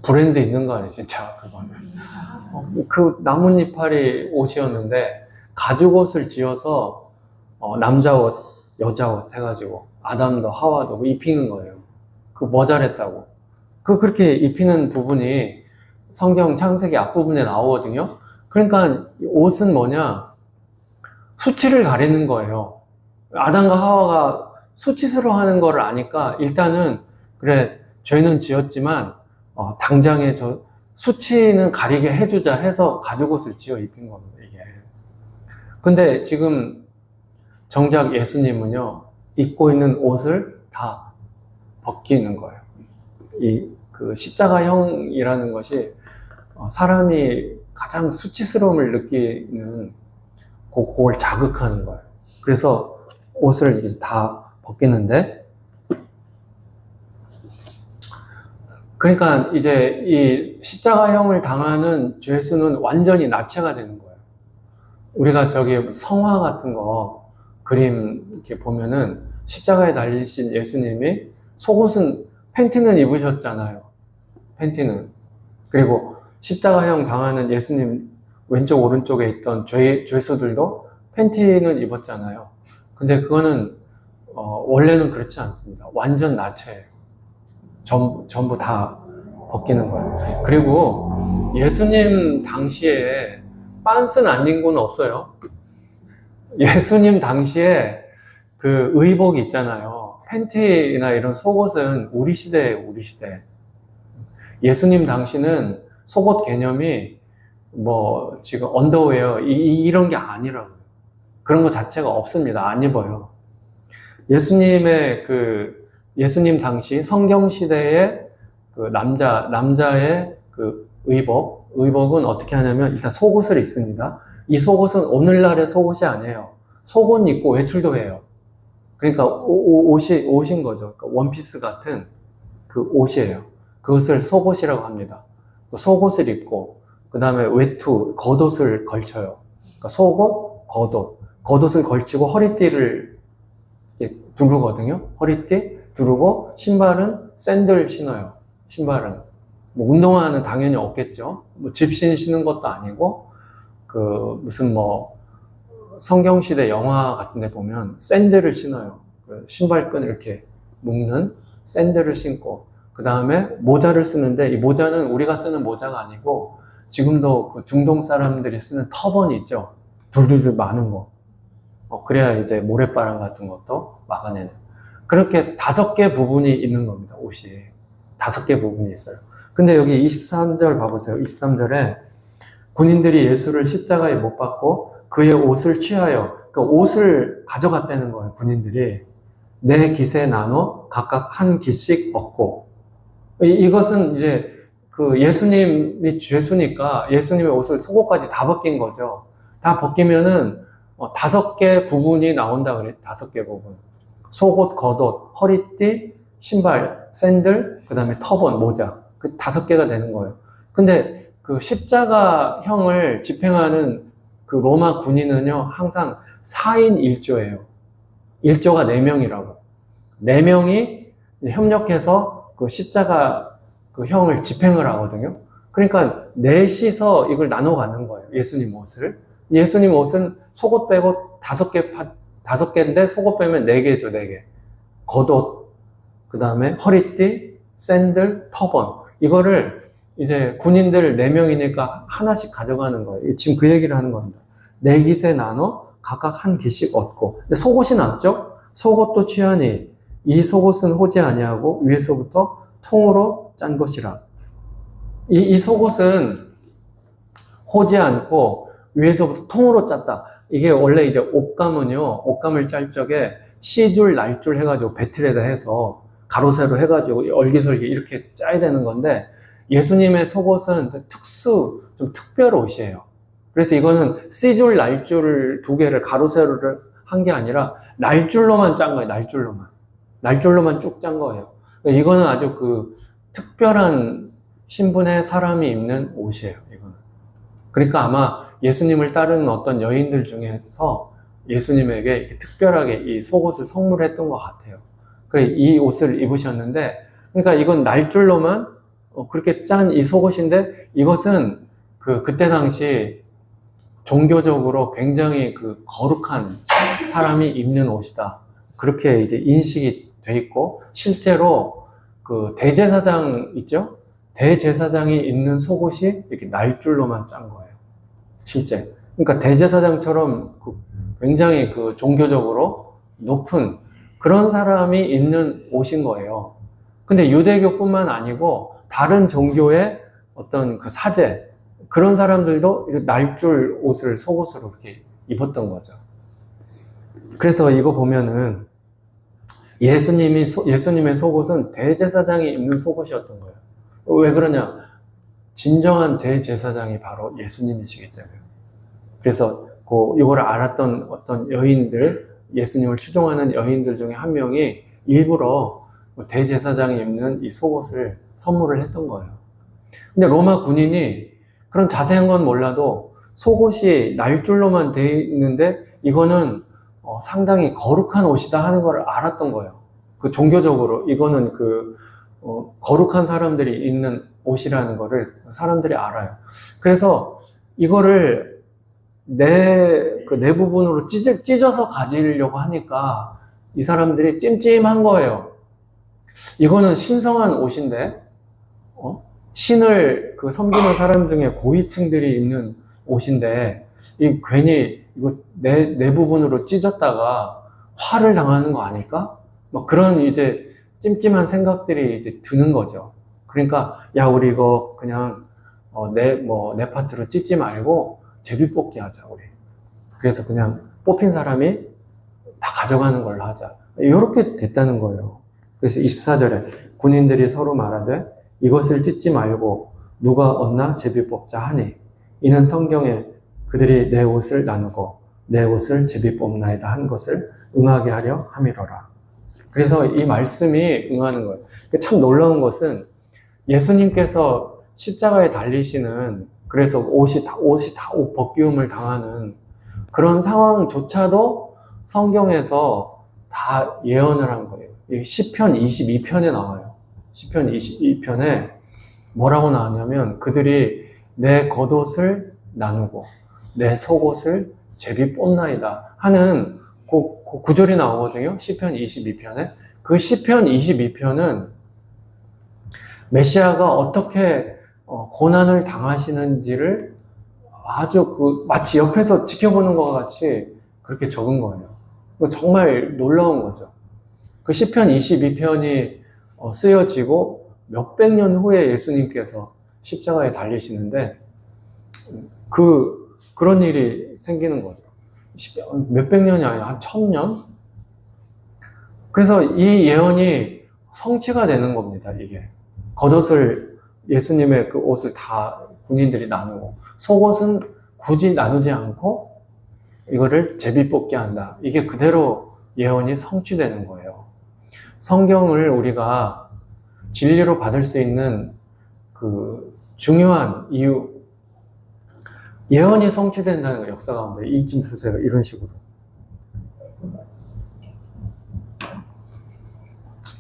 브랜드 있는 거 아니에요, 진짜, 그거는. 그 나뭇잎파리 옷이었는데, 가죽옷을 지어서, 남자 옷, 여자 옷 해가지고, 아담도 하와도 입히는 거예요. 뭐 잘했다고. 그렇게 입히는 부분이 성경 창세기 앞부분에 나오거든요. 그러니까 옷은 뭐냐? 수치를 가리는 거예요. 아담과 하와가 수치스러워하는 걸 아니까 일단은 그래 죄는 지었지만 당장에 저 수치는 가리게 해주자 해서 가죽 옷을 지어 입힌 겁니다, 이게. 근데 지금 정작 예수님은요, 입고 있는 옷을 다 벗기는 거예요. 그 십자가형이라는 것이 사람이 가장 수치스러움을 느끼는 그걸 자극하는 거예요. 그래서 옷을 이제 다 벗기는데, 그러니까 이제 이 십자가형을 당하는 죄수는 완전히 나체가 되는 거예요. 우리가 저기 성화 같은 거 그림 이렇게 보면은 십자가에 달리신 예수님이 팬티는 입으셨잖아요. 팬티는. 그리고 십자가형 당하는 예수님 왼쪽 오른쪽에 있던 죄수들도 팬티는 입었잖아요. 근데 그거는 원래는 그렇지 않습니다. 완전 나체예요. 전부 다 벗기는 거예요. 그리고 예수님 당시에 빤스는 안 입고는 없어요. 예수님 당시에 그 의복이 있잖아요. 팬티나 이런 속옷은 우리 시대예요, 우리 시대. 예수님 당시는 속옷 개념이 뭐 지금 언더웨어 이런 게 아니라고요. 그런 거 자체가 없습니다. 안 입어요. 예수님 당시 성경 시대의 그 남자의 그 의복은 어떻게 하냐면 일단 속옷을 입습니다. 이 속옷은 오늘날의 속옷이 아니에요. 속옷 입고 외출도 해요. 그러니까 옷인 거죠. 그러니까 원피스 같은 그 옷이에요. 그것을 속옷이라고 합니다. 속옷을 입고 그 다음에 겉옷을 걸쳐요. 그러니까 속옷, 겉옷을 걸치고 허리띠를 두르거든요. 허리띠 두르고 신발은 샌들 신어요. 신발은 뭐 운동화는 당연히 없겠죠. 뭐 집신 신는 것도 아니고 그 무슨 뭐 성경시대 영화 같은 데 보면 샌들을 신어요. 그 신발끈 이렇게 묶는 샌들을 신고 그 다음에 모자를 쓰는데 이 모자는 우리가 쓰는 모자가 아니고 지금도 그 중동 사람들이 쓰는 터번이 있죠. 둘둘둘 많은 거. 그래야 이제 모래바람 같은 것도 막아내는. 그렇게 5개 부분이 있는 겁니다, 옷이. 5개 부분이 있어요. 근데 여기 23절 봐보세요. 23절에 군인들이 예수를 십자가에 못 박고 그의 옷을 취하여, 그 옷을 가져갔다는 거예요, 군인들이. 4깃에 나눠 각각 한 깃씩 얻고. 이것은 이제 그 예수님이 죄수니까 예수님의 옷을 속옷까지 다 벗긴 거죠. 다 벗기면은 5개 부분이 나온다 그래요. 5개 부분. 속옷, 겉옷, 허리띠, 신발, 샌들, 그 다음에 터번, 모자. 그 5개가 되는 거예요. 근데 그 십자가형을 집행하는 그 로마 군인은요, 항상 4인 1조예요. 1조가 4명이라고. 4명이 협력해서 그 십자가 그 형을 집행을 하거든요. 그러니까 넷이서 이걸 나눠 가는 거예요. 예수님 옷을. 예수님 옷은 속옷 빼고 5개인데 속옷 빼면 4개죠, 4개. 겉옷, 그 다음에 허리띠, 샌들, 터번. 이거를 이제 군인들 4명이니까 하나씩 가져가는 거예요. 지금 그 얘기를 하는 겁니다. 4깃에 나눠 각각 한 깃씩 얻고. 근데 속옷이 남죠? 속옷도 취하니 이 속옷은 호지 아니하고 위에서부터 통으로 짠 것이라. 이 속옷은 호지 않고 위에서부터 통으로 짰다. 이게 원래 이제 옷감은요, 옷감을 짤 적에 시줄, 날줄 해가지고 배틀에다 해서 가로세로 해가지고 얼기설기 이렇게 짜야 되는 건데 예수님의 속옷은 좀 특별 옷이에요. 그래서 이거는 C줄, 날줄 2개를 가로세로를 한 게 아니라 날줄로만 짠 거예요. 날줄로만 쭉 짠 거예요. 이거는 아주 그 특별한 신분의 사람이 입는 옷이에요. 이거는. 그러니까 아마 예수님을 따르는 어떤 여인들 중에서 예수님에게 이렇게 특별하게 이 속옷을 선물했던 것 같아요. 이 옷을 입으셨는데, 그러니까 이건 날줄로만 그렇게 짠 이 속옷인데, 이것은 그때 당시 종교적으로 굉장히 그 거룩한 사람이 입는 옷이다. 그렇게 이제 인식이 돼 있고, 실제로 그 대제사장 있죠? 대제사장이 입는 속옷이 이렇게 날줄로만 짠 거예요. 실제. 그러니까 대제사장처럼 굉장히 그 종교적으로 높은 그런 사람이 입는 옷인 거예요. 근데 유대교뿐만 아니고 다른 종교의 어떤 그 사제, 그런 사람들도 날줄 옷을 속옷으로 이렇게 입었던 거죠. 그래서 이거 보면은 예수님의 속옷은 대제사장이 입는 속옷이었던 거예요. 왜 그러냐? 진정한 대제사장이 바로 예수님이시기 때문에. 그래서 이걸 알았던 어떤 여인들, 예수님을 추종하는 여인들 중에 한 명이 일부러 대제사장이 입는 이 속옷을 선물을 했던 거예요. 근데 로마 군인이 그런 자세한 건 몰라도 속옷이 날줄로만 돼 있는데 이거는 상당히 거룩한 옷이다 하는 걸 알았던 거예요. 그 종교적으로 이거는 거룩한 사람들이 입는 옷이라는 거를 사람들이 알아요. 그래서 이거를 내 부분으로 찢어서 가지려고 하니까 이 사람들이 찜찜한 거예요. 이거는 신성한 옷인데, 신을 섬기는 사람 중에 고위층들이 입는 옷인데, 괜히 이거 내 부분으로 찢었다가 화를 당하는 거 아닐까? 막 그런 이제 찜찜한 생각들이 이제 드는 거죠. 그러니까, 야, 우리 이거 그냥, 내 파트로 찢지 말고 제비뽑기 하자, 우리. 그래서 그냥 뽑힌 사람이 다 가져가는 걸로 하자. 이렇게 됐다는 거예요. 그래서 24절에 군인들이 서로 말하되 이것을 찢지 말고 누가 얻나 제비 뽑자 하니 이는 성경에 그들이 내 옷을 나누고 내 옷을 제비 뽑나이다 한 것을 응하게 하려 함이로라. 그래서 이 말씀이 응하는 거예요. 참 놀라운 것은 예수님께서 십자가에 달리시는, 그래서 옷이 다 옷 벗기움을 당하는 그런 상황조차도 성경에서 다 예언을 한 거예요. 시편 22편에 나와요. 시편 22편에 뭐라고 나오냐면 그들이 내 겉옷을 나누고 내 속옷을 제비 뽑나이다 하는 그 구절이 나오거든요. 시편 22편에. 그 시편 22편은 메시아가 어떻게 고난을 당하시는지를 아주 마치 옆에서 지켜보는 것과 같이 그렇게 적은 거예요. 정말 놀라운 거죠. 그 시편 22편이 쓰여지고 몇백 년 후에 예수님께서 십자가에 달리시는데 그런 일이 생기는 거죠. 몇백 년이 아니라 한 1000년? 그래서 이 예언이 성취가 되는 겁니다, 이게. 겉옷을, 예수님의 그 옷을 다 군인들이 나누고, 속옷은 굳이 나누지 않고, 이거를 제비 뽑게 한다. 이게 그대로 예언이 성취되는 거예요. 성경을 우리가 진리로 받을 수 있는 그 중요한 이유, 예언이 성취된다는 역사 가운데 이쯤 보세요. 이런 식으로.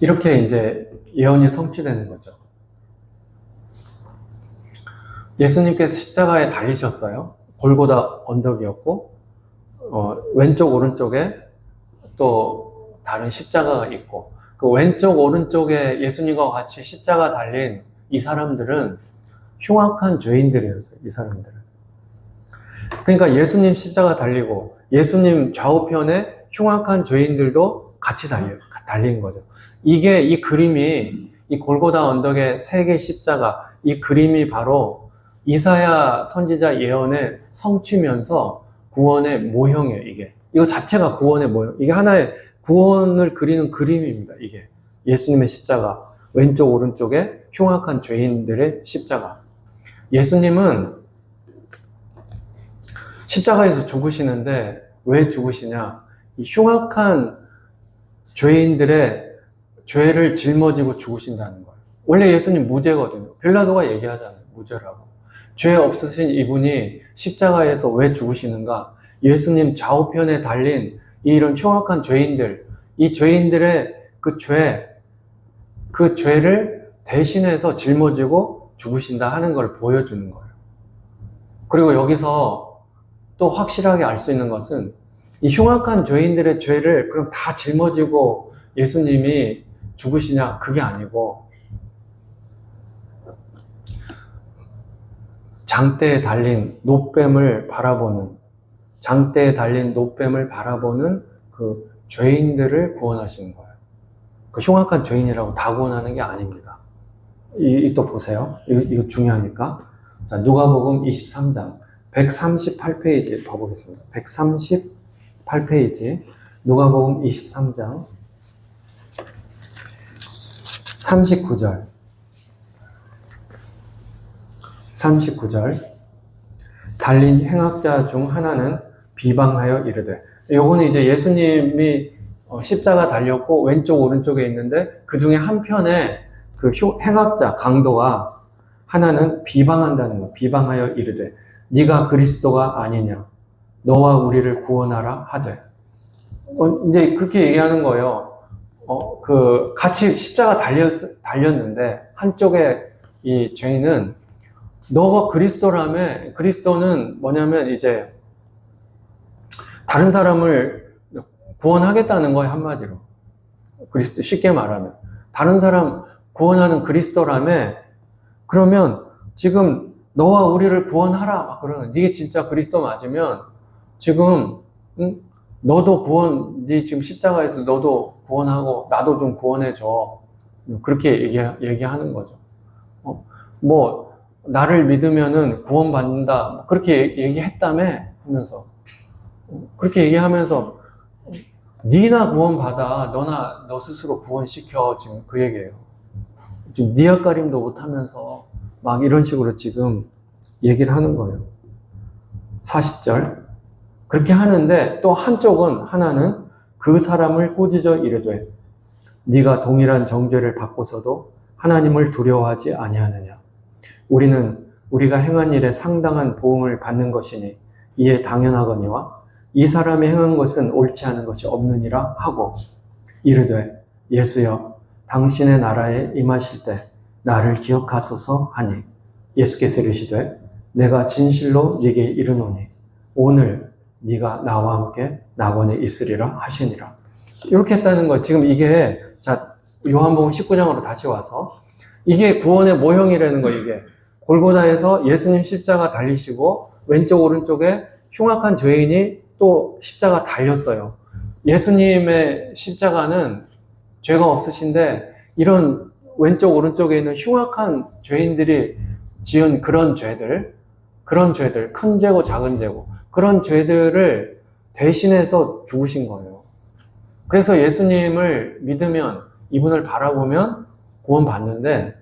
이렇게 이제 예언이 성취되는 거죠. 예수님께서 십자가에 달리셨어요. 골고다 언덕이었고, 왼쪽 오른쪽에 또 다른 십자가가 있고, 그 왼쪽 오른쪽에 예수님과 같이 십자가 달린 이 사람들은 흉악한 죄인들이었어요. 이 사람들은. 그러니까 예수님 십자가 달리고 예수님 좌우편에 흉악한 죄인들도 같이 달린 거죠. 이 그림이, 이 골고다 언덕의 세 개의 십자가, 이 그림이 바로 이사야 선지자 예언의 성취면서 구원의 모형이에요, 이게. 이거 자체가 구원의 모형. 이게 하나의 구원을 그리는 그림입니다, 이게. 예수님의 십자가. 왼쪽, 오른쪽에 흉악한 죄인들의 십자가. 예수님은 십자가에서 죽으시는데 왜 죽으시냐? 이 흉악한 죄인들의 죄를 짊어지고 죽으신다는 거예요. 원래 예수님 무죄거든요. 빌라도가 얘기하잖아요. 무죄라고. 죄 없으신 이분이 십자가에서 왜 죽으시는가? 예수님 좌우편에 달린 이런 흉악한 죄인들, 이 죄인들의 그 죄를 대신해서 짊어지고 죽으신다 하는 걸 보여주는 거예요. 그리고 여기서 또 확실하게 알 수 있는 것은 이 흉악한 죄인들의 죄를 그럼 다 짊어지고 예수님이 죽으시냐? 그게 아니고 장대에 달린 노뱀을 바라보는 그 죄인들을 구원하시는 거예요. 그 흉악한 죄인이라고 다 구원하는 게 아닙니다. 또 보세요. 이거 중요하니까. 자, 누가복음 23장 138페이지 봐보겠습니다. 138페이지 누가복음 23장 39절 39절 달린 행악자 중 하나는 비방하여 이르되, 요거는 이제 예수님이 십자가 달렸고 왼쪽 오른쪽에 있는데 그 중에 한편에 그 행악자 강도가 하나는 비방한다는 거. 비방하여 이르되 네가 그리스도가 아니냐, 너와 우리를 구원하라 하되. 이제 그렇게 얘기하는 거예요. 같이 십자가 달렸는데 한쪽에 이 죄인은 너가 그리스도라며, 그리스도는 뭐냐면 이제 다른 사람을 구원하겠다는 거예요, 한마디로. 그리스도, 쉽게 말하면. 다른 사람 구원하는 그리스도라며, 그러면 지금 너와 우리를 구원하라 막 그러는, 네게 진짜 그리스도 맞으면 지금 너도 네 지금 십자가에서 너도 구원하고 나도 좀 구원해줘. 그렇게 얘기하는 거죠. 뭐 나를 믿으면은 구원받는다 그렇게 얘기했다며 하면서, 그렇게 얘기하면서 네나 구원받아, 너 스스로 구원시켜, 지금 그 얘기예요. 지금 네 앞가림도 못하면서 막 이런 식으로 지금 얘기를 하는 거예요. 40절 그렇게 하는데 또 하나는 그 사람을 꾸짖어 이르되 네가 동일한 정죄를 받고서도 하나님을 두려워하지 아니하느냐. 우리가 행한 일에 상당한 보응을 받는 것이니 이에 당연하거니와 이 사람이 행한 것은 옳지 않은 것이 없느니라 하고 이르되 예수여 당신의 나라에 임하실 때 나를 기억하소서 하니 예수께서 이르시되 내가 진실로 네게 이르노니 오늘 네가 나와 함께 낙원에 있으리라 하시니라. 이렇게 했다는 거. 지금 이게, 자, 요한복음 19장으로 다시 와서 이게 구원의 모형이라는 거. 이게 골고다에서 예수님 십자가 달리시고 왼쪽 오른쪽에 흉악한 죄인이 또 십자가 달렸어요. 예수님의 십자가는 죄가 없으신데 이런 왼쪽 오른쪽에 있는 흉악한 죄인들이 지은 그런 죄들, 큰 죄고 작은 죄고 그런 죄들을 대신해서 죽으신 거예요. 그래서 예수님을 믿으면, 이분을 바라보면 구원받는데,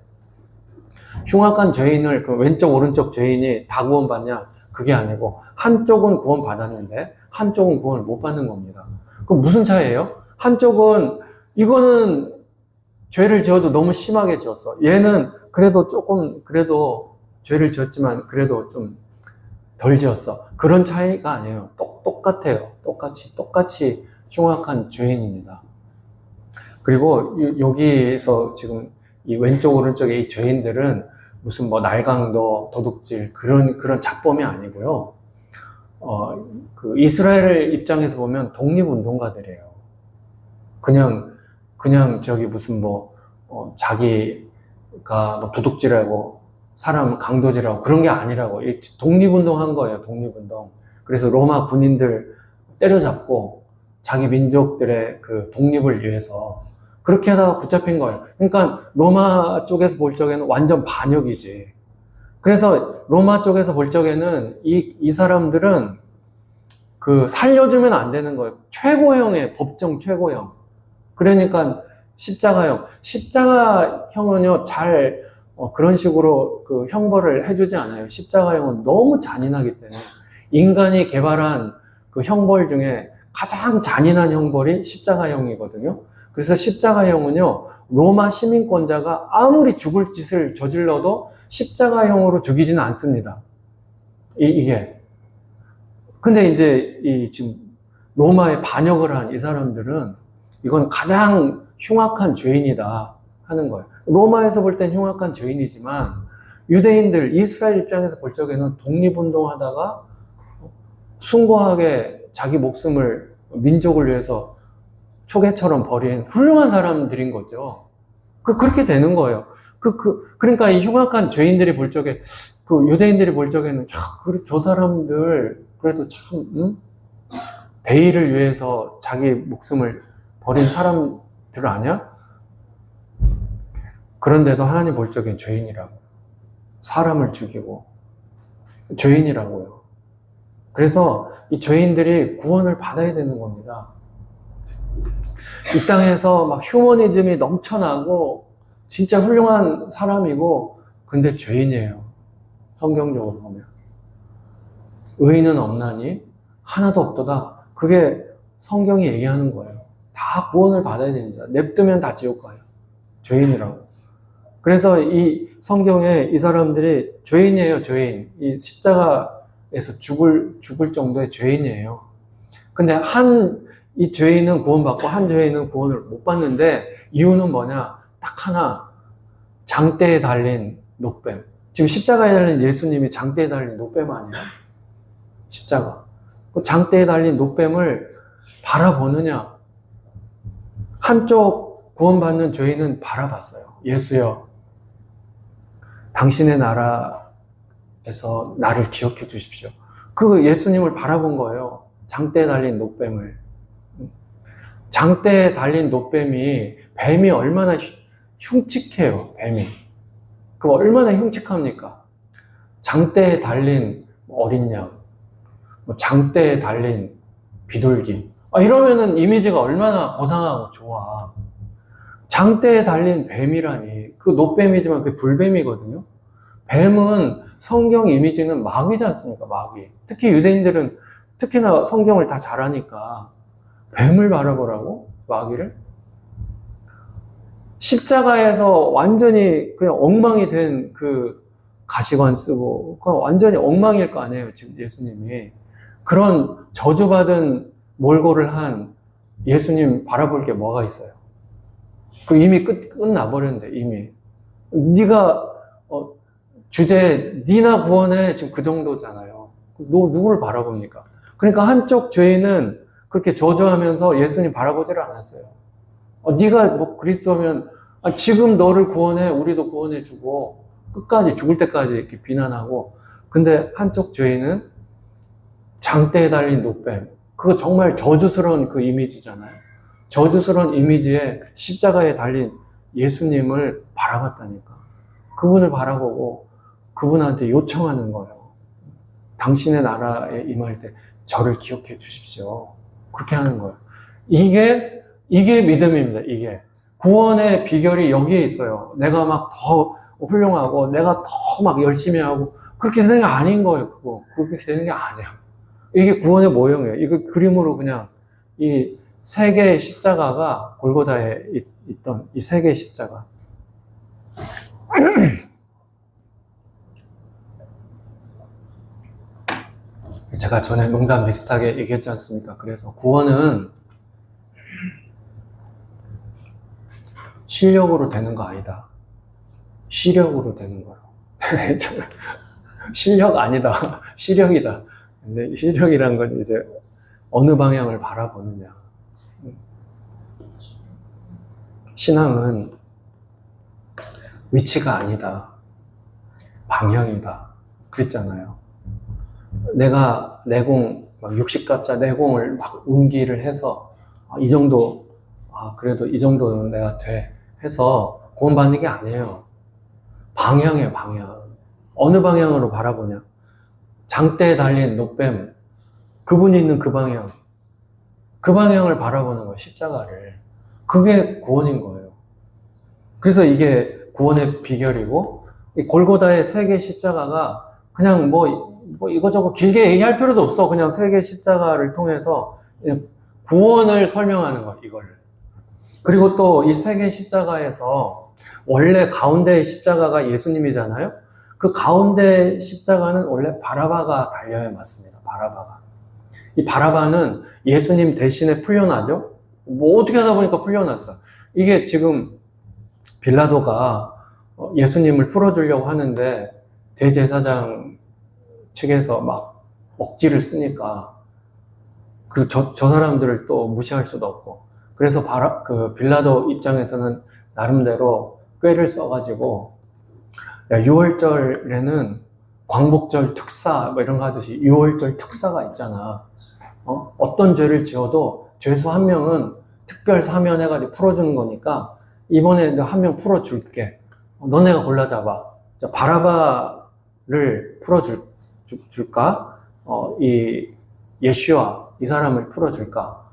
흉악한 죄인을, 그 왼쪽 오른쪽 죄인이 다 구원받냐? 그게 아니고 한쪽은 구원받았는데 한쪽은 구원을 못 받는 겁니다. 그럼 무슨 차이예요? 한쪽은 이거는 죄를 지어도 너무 심하게 지었어. 얘는 그래도 죄를 지었지만 그래도 좀 덜 지었어. 그런 차이가 아니에요. 똑같아요. 똑같이 흉악한 죄인입니다. 그리고 여기서 지금 이 왼쪽 오른쪽에 이 죄인들은 무슨 뭐 날강도, 도둑질 그런 잡범이 아니고요. 그 이스라엘 입장에서 보면 독립운동가들이에요. 그냥 저기 무슨 자기가 뭐 도둑질하고 사람 강도질하고 그런 게 아니라고. 독립운동 한 거예요, 독립운동. 그래서 로마 군인들 때려잡고 자기 민족들의 그 독립을 위해서 그렇게 하다가 붙잡힌 거예요. 그러니까 로마 쪽에서 볼 적에는 완전 반역이지. 그래서 로마 쪽에서 볼 적에는 이 사람들은 그 살려주면 안 되는 거예요. 최고형의 법정 최고형. 그러니까 십자가형은요, 그런 식으로 그 형벌을 해주지 않아요. 십자가형은 너무 잔인하기 때문에. 인간이 개발한 그 형벌 중에 가장 잔인한 형벌이 십자가형이거든요. 그래서 십자가형은요, 로마 시민권자가 아무리 죽을 짓을 저질러도 십자가형으로 죽이지는 않습니다. 이게. 근데 이제 지금 로마에 반역을 한 이 사람들은 이건 가장 흉악한 죄인이다 하는 거예요. 로마에서 볼 땐 흉악한 죄인이지만 유대인들, 이스라엘 입장에서 볼 적에는 독립운동하다가 숭고하게 자기 목숨을 민족을 위해서 초계처럼 버린 훌륭한 사람들인 거죠. 그렇게 되는 거예요. 그러니까 이 흉악한 죄인들이 볼 적에, 유대인들이 볼 적에는, 저 사람들, 그래도 참, 대의를 위해서 자기 목숨을 버린 사람들 아니야? 그런데도 하나님 볼 적엔 죄인이라고. 사람을 죽이고 죄인이라고요. 그래서 이 죄인들이 구원을 받아야 되는 겁니다. 이 땅에서 막 휴머니즘이 넘쳐나고 진짜 훌륭한 사람이고 근데 죄인이에요. 성경적으로 보면. 의인은 없나니 하나도 없도다. 그게 성경이 얘기하는 거예요. 다 구원을 받아야 됩니다. 냅두면 다 지옥 가요. 죄인이라고. 그래서 이 성경에 이 사람들이 죄인이에요, 죄인. 이 십자가에서 죽을 정도의 죄인이에요. 근데 이 죄인은 구원받고 한 죄인은 구원을 못 받는데 이유는 뭐냐? 딱 하나. 장대에 달린 노뱀. 지금 십자가에 달린 예수님이 장대에 달린 노뱀 아니에요? 십자가. 그 장대에 달린 노뱀을 바라보느냐? 한쪽 구원받는 죄인은 바라봤어요. 예수여, 당신의 나라에서 나를 기억해 주십시오. 그 예수님을 바라본 거예요. 장대에 달린 노뱀을. 장대에 달린 노뱀이, 뱀이 얼마나 흉측해요, 뱀이. 그 얼마나 흉측합니까? 장대에 달린 어린 양, 장대에 달린 비둘기. 이러면은 이미지가 얼마나 고상하고 좋아. 장대에 달린 뱀이라니. 그 노뱀이지만 그게 불뱀이거든요. 뱀은 성경 이미지는 마귀지 않습니까? 마귀. 특히 유대인들은 특히나 성경을 다 잘 아니까 뱀을 바라보라고? 마귀를? 십자가에서 완전히 그냥 엉망이 된 그 가시관 쓰고 그건 완전히 엉망일 거 아니에요, 지금 예수님이. 그런 저주받은 몰골을 한 예수님 바라볼 게 뭐가 있어요? 그 이미 끝나버렸는데, 이미. 네가 니나 구원해. 지금 그 정도잖아요. 누구를 바라봅니까? 그러니까 한쪽 죄인은 그렇게 저주하면서 예수님 바라보지를 않았어요. 네가 뭐 그리스도면 지금 너를 구원해. 우리도 구원해주고 끝까지 죽을 때까지 이렇게 비난하고. 근데 한쪽 죄인은 장대에 달린 노뱀. 그거 정말 저주스러운 그 이미지잖아요. 저주스러운 이미지에 십자가에 달린 예수님을 바라봤다니까. 그분을 바라보고 그분한테 요청하는 거예요. 당신의 나라에 임할 때 저를 기억해 주십시오. 그렇게 하는 거예요. 이게 믿음입니다. 이게. 구원의 비결이 여기에 있어요. 내가 막 더 훌륭하고 내가 더 막 열심히 하고 그렇게 되는 게 아닌 거예요. 그렇게 되는 게 아니에요. 이게 구원의 모형이에요. 이거 그림으로 그냥 이 세 개의 십자가가 골고다에 있던 이 세 개의 십자가. 제가 전에 농담 비슷하게 얘기했지 않습니까? 그래서 구원은 실력으로 되는 거 아니다. 시력으로 되는 거예요. 실력 아니다. 시력이다. 근데 시력이란 건 이제 어느 방향을 바라보느냐. 신앙은 위치가 아니다. 방향이다. 그랬잖아요. 내가 내공, 60가짜 내공을 막 운기를 해서 이 정도, 그래도 이 정도는 내가 돼 해서 구원받는 게 아니에요. 방향이에요, 방향. 어느 방향으로 바라보냐. 장대에 달린 노뱀, 그분이 있는 그 방향. 그 방향을 바라보는 거예요, 십자가를. 그게 구원인 거예요. 그래서 이게 구원의 비결이고, 이 골고다의 세 개의 십자가가 그냥 뭐 이거저거 길게 얘기할 필요도 없어. 그냥 세 개의 십자가를 통해서 구원을 설명하는 거예요, 이거를. 그리고 또 이 세 개의 십자가에서 원래 가운데의 십자가가 예수님이잖아요? 그 가운데 십자가는 원래 바라바가 달려야 맞습니다. 바라바가. 이 바라바는 예수님 대신에 풀려나죠? 뭐 어떻게 하다 보니까 풀려났어. 이게 지금 빌라도가 예수님을 풀어주려고 하는데 대제사장 측에서 막 억지를 쓰니까 그리고 저 사람들을 또 무시할 수도 없고 그래서 빌라도 입장에서는 나름대로 꾀를 써가지고 6월절에는 광복절 특사 뭐 이런 거 하듯이 6월절 특사가 있잖아. 어떤 죄를 지어도 죄수 한 명은 특별 사면해가지고 풀어주는 거니까 이번에 한 명 풀어줄게. 너네가 골라잡아. 자, 바라바를 풀어줄까? 이 예슈아 이 사람을 풀어줄까?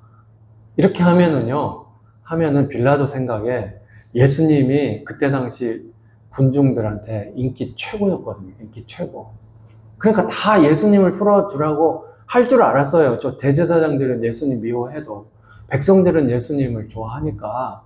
이렇게 하면은 빌라도 생각에 예수님이 그때 당시 군중들한테 인기 최고였거든요. 인기 최고. 그러니까 다 예수님을 풀어주라고 할 줄 알았어요. 저 대제사장들은 예수님 미워해도 백성들은 예수님을 좋아하니까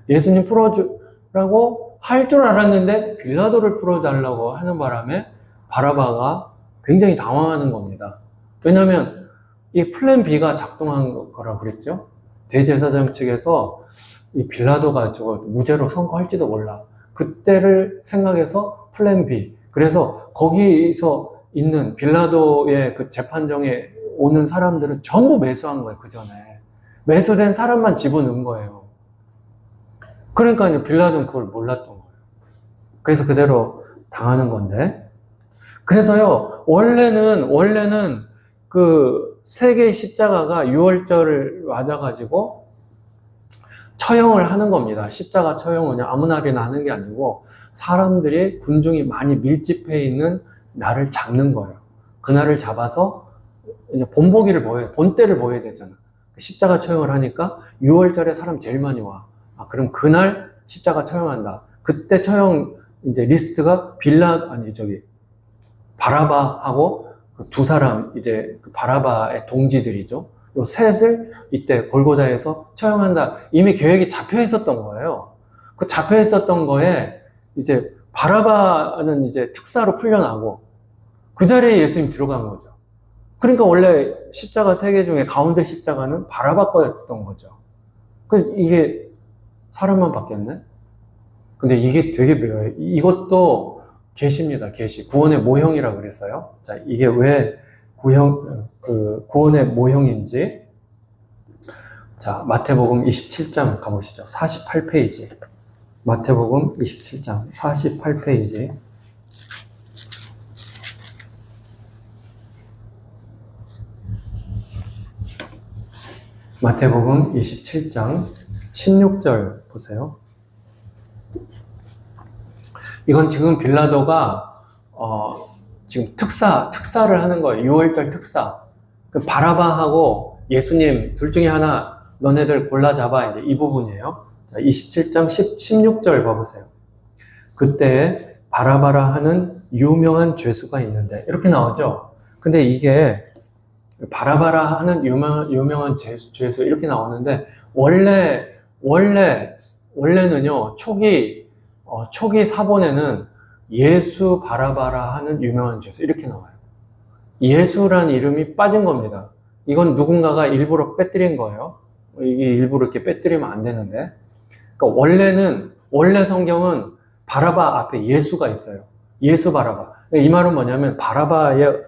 예수님 풀어주라고 할 줄 알았는데 빌라도를 풀어달라고 하는 바람에 바라바가 굉장히 당황하는 겁니다. 왜냐하면 이 플랜 B가 작동한 거라고 그랬죠. 대제사장 측에서 이 빌라도가 저거 무죄로 선고할지도 몰라. 그때를 생각해서 플랜 B. 그래서 거기서 있는 빌라도의 그 재판정에 오는 사람들은 전부 매수한 거예요, 그 전에. 매수된 사람만 집어넣은 거예요. 그러니까 빌라도는 그걸 몰랐던 거예요. 그래서 그대로 당하는 건데. 그래서요, 원래는 그 세 개의 십자가가 유월절을 맞아가지고 처형을 하는 겁니다. 십자가 처형은 아무 날이나 하는 게 아니고 사람들이 군중이 많이 밀집해 있는 날을 잡는 거예요. 그날을 잡아서 이제 본보기를 본때를 보여야 되잖아. 십자가 처형을 하니까 6월절에 사람 제일 많이 와. 그럼 그날 십자가 처형한다. 그때 처형 이제 리스트가 바라바하고 두 사람 이제 그 바라바의 동지들이죠. 요 셋을 이때 골고다에서 처형한다. 이미 계획이 잡혀 있었던 거예요. 그 잡혀 있었던 거에 이제 바라바는 이제 특사로 풀려나고 그 자리에 예수님 들어간 거죠. 그러니까 원래 십자가 세 개 중에 가운데 십자가는 바라바 거였던 거죠. 이게 사람만 바뀌었네? 근데 이게 되게 묘해요. 이것도 계시입니다. 계시. 구원의 모형이라고 그랬어요. 자, 이게 왜 구원의 모형인지. 자, 마태복음 27장 가보시죠. 48페이지. 마태복음 27장 48페이지. 마태복음 27장 16절 보세요. 이건 지금 빌라도가 지금 특사를 하는 거예요. 6월절 특사. 바라바하고 예수님 둘 중에 하나 너네들 골라 잡아. 이제 이 부분이에요. 자, 27장 16절 봐보세요. 그때 바라바라 하는 유명한 죄수가 있는데 이렇게 나오죠. 근데 이게 바라바라 하는 유명한 죄수 이렇게 나오는데 원래는요 초기 사본에는 예수 바라바라 하는 유명한 죄수 이렇게 나와요. 예수란 이름이 빠진 겁니다. 이건 누군가가 일부러 빼뜨린 거예요. 이게 일부러 이렇게 빼뜨리면 안 되는데. 그러니까 원래 성경은 바라바 앞에 예수가 있어요. 예수 바라바. 이 말은 뭐냐면 바라바의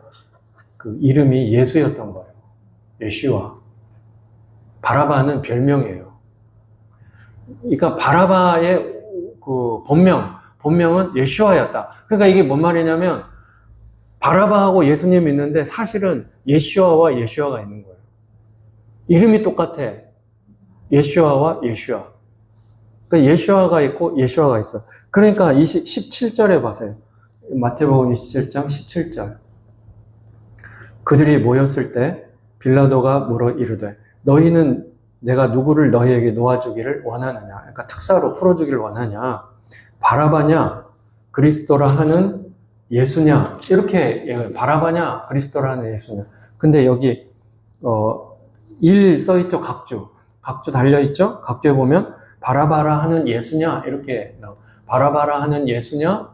그 이름이 예수였던 거예요. 예슈아. 바라바는 별명이에요. 그러니까 바라바의 그 본명은 예슈아였다. 그러니까 이게 뭔 말이냐면 바라바하고 예수님이 있는데 사실은 예슈아와 예슈아가 있는 거예요. 이름이 똑같아. 예슈아와 예슈아. 그러니까 예슈아가 있고 예슈아가 있어. 그러니까 17절에 보세요. 마태복음 27장 17절. 그들이 모였을 때 빌라도가 물어 이르되 너희는 내가 누구를 너희에게 놓아주기를 원하느냐. 그러니까 특사로 풀어주기를 원하냐. 바라바냐 그리스도라 하는 예수냐. 이렇게 바라바냐 그리스도라 하는 예수냐. 근데 여기 1 써있죠. 각주 달려있죠. 각주에 보면 바라바라 하는 예수냐 이렇게 바라바라 하는 예수냐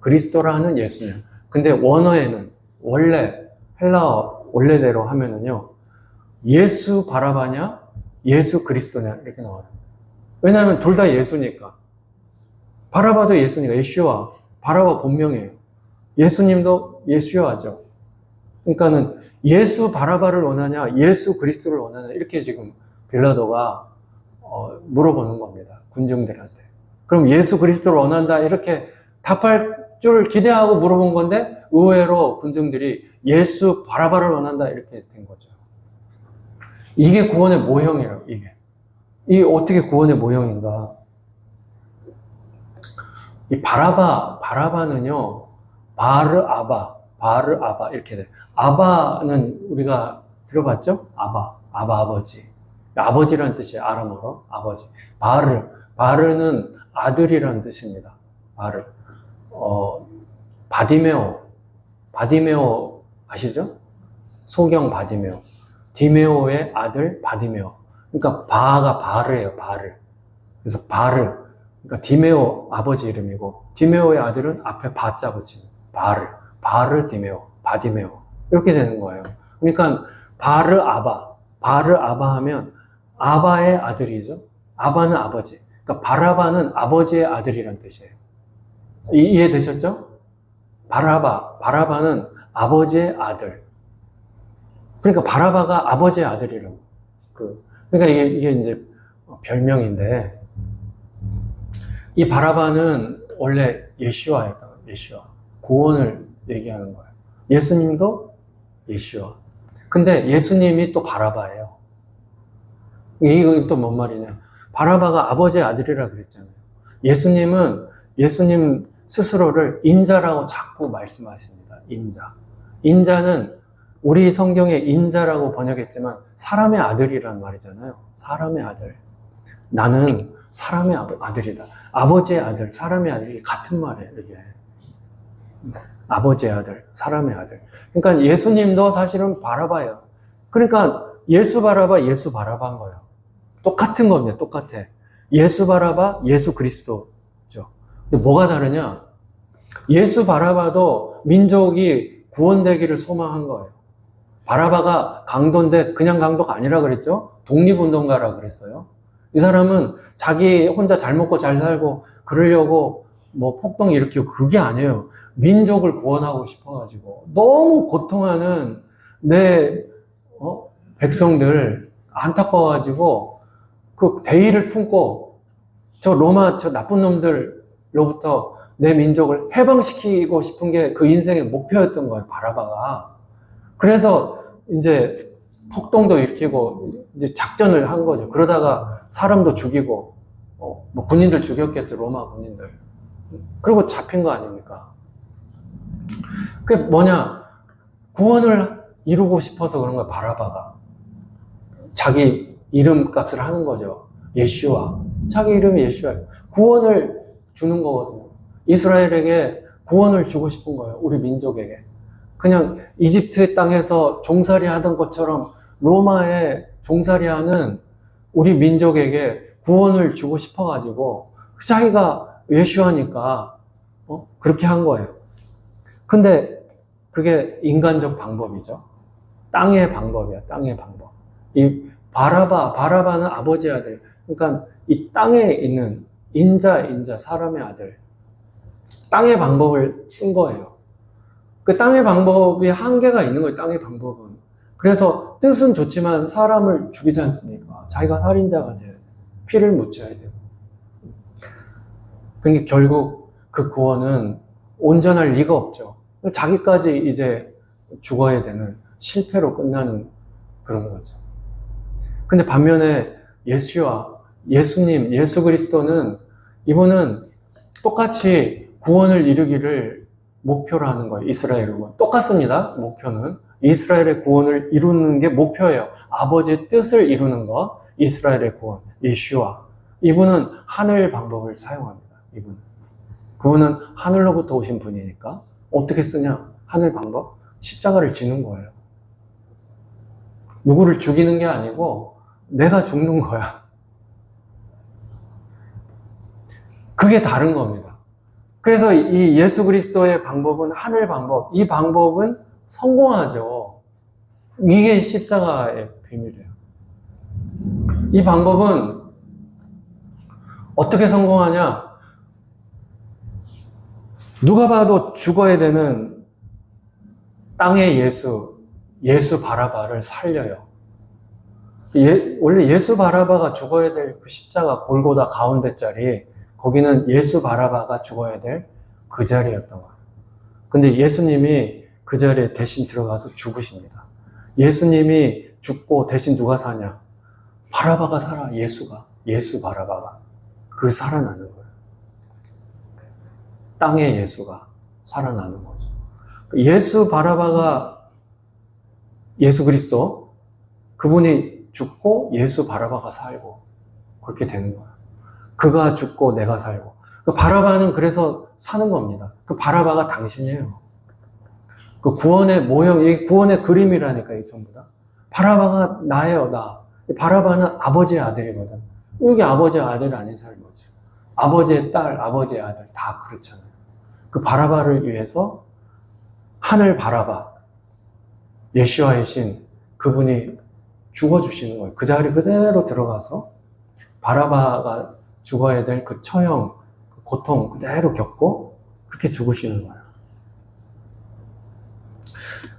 그리스도라 하는 예수냐. 근데 원어에는 헬라어 원래대로 하면은요 예수 바라바냐 예수 그리스도냐 이렇게 나와요. 왜냐하면 둘 다 예수니까. 바라바도 예수니까 예슈아. 바라바 본명이에요. 예수님도 예슈아죠. 그러니까는 예수 바라바를 원하냐 예수 그리스도를 원하냐 이렇게 지금 빌라도가 물어보는 겁니다. 군중들한테. 그럼 예수 그리스도를 원한다 이렇게 답할 줄 기대하고 물어본 건데 의외로 군중들이 예수 바라바를 원한다 이렇게 된 거죠. 이게 구원의 모형이라고, 이게. 이게 어떻게 구원의 모형인가? 이 바라바는요, 바르아바, 이렇게 돼. 아바는 우리가 들어봤죠? 아바 아버지. 아버지란 뜻이에요, 아람어로. 아버지. 바르는 아들이라는 뜻입니다. 바디메오 아시죠? 소경 바디메오. 디메오의 아들 바디메오. 그러니까 바가 바르예요, 바르. 그래서 그러니까 디메오 아버지 이름이고, 디메오의 아들은 앞에 바자 붙이는 바르 디메오, 바디메오. 이렇게 되는 거예요. 그러니까 바르아바 하면 아바의 아들이죠. 아바는 아버지. 그러니까 바라바는 아버지의 아들이란 뜻이에요. 이해되셨죠? 바라바는 아버지의 아들. 그러니까 바라바가 아버지의 아들이라고. 그러니까 이게 이제 별명인데, 이 바라바는 원래 예슈아예요. 예슈아. 구원을 얘기하는 거예요. 예수님도 예슈아. 근데 예수님이 또 바라바예요. 이건 또 뭔 말이냐. 바라바가 아버지의 아들이라 그랬잖아요. 예수님 스스로를 인자라고 자꾸 말씀하십니다. 인자는 우리 성경에 인자라고 번역했지만 사람의 아들이란 말이잖아요. 사람의 아들. 나는 사람의 아들이다. 아버지의 아들, 사람의 아들. 이게 같은 말이에요, 이게. 아버지의 아들, 사람의 아들. 그러니까 예수님도 사실은 바라바예요. 그러니까 예수 바라바인 거예요. 똑같은 겁니다. 똑같아. 예수 바라바, 예수 그리스도죠. 근데 뭐가 다르냐? 예수 바라바도 민족이 구원되기를 소망한 거예요. 바라바가 강도인데 그냥 강도가 아니라 그랬죠? 독립운동가라 그랬어요. 이 사람은 자기 혼자 잘 먹고 잘 살고 그러려고 뭐 폭동 일으키고 그게 아니에요. 민족을 구원하고 싶어가지고 너무 고통하는 내 백성들 안타까워가지고 그 대의를 품고 저 나쁜 놈들로부터 내 민족을 해방시키고 싶은 게 그 인생의 목표였던 거예요, 바라바가. 그래서 이제 폭동도 일으키고 이제 작전을 한 거죠. 그러다가 사람도 죽이고 뭐 군인들 죽였겠죠, 로마 군인들. 그리고 잡힌 거 아닙니까? 그게 뭐냐? 구원을 이루고 싶어서 그런 거예요, 바라바가. 자기 이름값을 하는 거죠. 예슈아. 자기 이름이 예슈아예요. 구원을 주는 거거든요. 이스라엘에게 구원을 주고 싶은 거예요, 우리 민족에게. 그냥 이집트 땅에서 종살이 하던 것처럼 로마에 종살이 하는 우리 민족에게 구원을 주고 싶어가지고 자기가 예슈아니까 그렇게 한 거예요. 근데 그게 인간적 방법이죠. 땅의 방법이야, 땅의 방법. 이 바라바는 아버지의 아들. 그러니까 이 땅에 있는 인자, 사람의 아들. 땅의 방법을 쓴 거예요. 그 땅의 방법이 한계가 있는 거예요, 땅의 방법은. 그래서 뜻은 좋지만 사람을 죽이지 않습니까? 자기가 살인자가 돼요. 피를 묻혀야 돼요. 그러니까 결국 그 구원은 온전할 리가 없죠. 자기까지 이제 죽어야 되는 실패로 끝나는 그런 거죠. 근데 반면에 예수님, 예수 그리스도는 이분은 똑같이 구원을 이루기를 목표로 하는 거예요. 이스라엘은 똑같습니다. 목표는 이스라엘의 구원을 이루는 게 목표예요. 아버지의 뜻을 이루는 거, 이스라엘의 구원, 예슈아. 이분은 하늘 방법을 사용합니다. 그분은 하늘로부터 오신 분이니까 어떻게 쓰냐? 하늘 방법? 십자가를 지는 거예요. 누구를 죽이는 게 아니고 내가 죽는 거야. 그게 다른 겁니다. 그래서 이 예수 그리스도의 방법은 하늘 방법. 이 방법은 성공하죠. 이게 십자가의 비밀이에요. 이 방법은 어떻게 성공하냐? 누가 봐도 죽어야 되는 땅의 예수 바라바를 살려요. 원래 예수 바라바가 죽어야 될 그 십자가 골고다 가운데 자리, 거기는 예수 바라바가 죽어야 될 그 자리였던 거예요. 근데 예수님이 그 자리에 대신 들어가서 죽으십니다. 예수님이 죽고 대신 누가 사냐? 바라바가 살아. 예수 바라바가. 그 살아나는 거예요. 땅의 예수가 살아나는 거죠. 예수 바라바가 예수 그리스도, 그분이 죽고 예수 바라바가 살고 그렇게 되는 거예요. 그가 죽고 내가 살고. 그 바라바는 그래서 사는 겁니다. 그 바라바가 당신이에요. 그 구원의 모형, 이 구원의 그림이라니까, 이 전부 다. 바라바가 나예요, 나. 바라바는 아버지의 아들이거든. 여기 아버지의 아들 아닌 사람이 어디 있어? 아버지의 딸, 아버지의 아들 다 그렇잖아요. 그 바라바를 위해서 하늘 바라바, 예시와의 신, 그분이 죽어주시는 거예요. 그 자리 그대로 들어가서 바라바가 죽어야 될 그 처형, 그 고통 그대로 겪고 그렇게 죽으시는 거예요.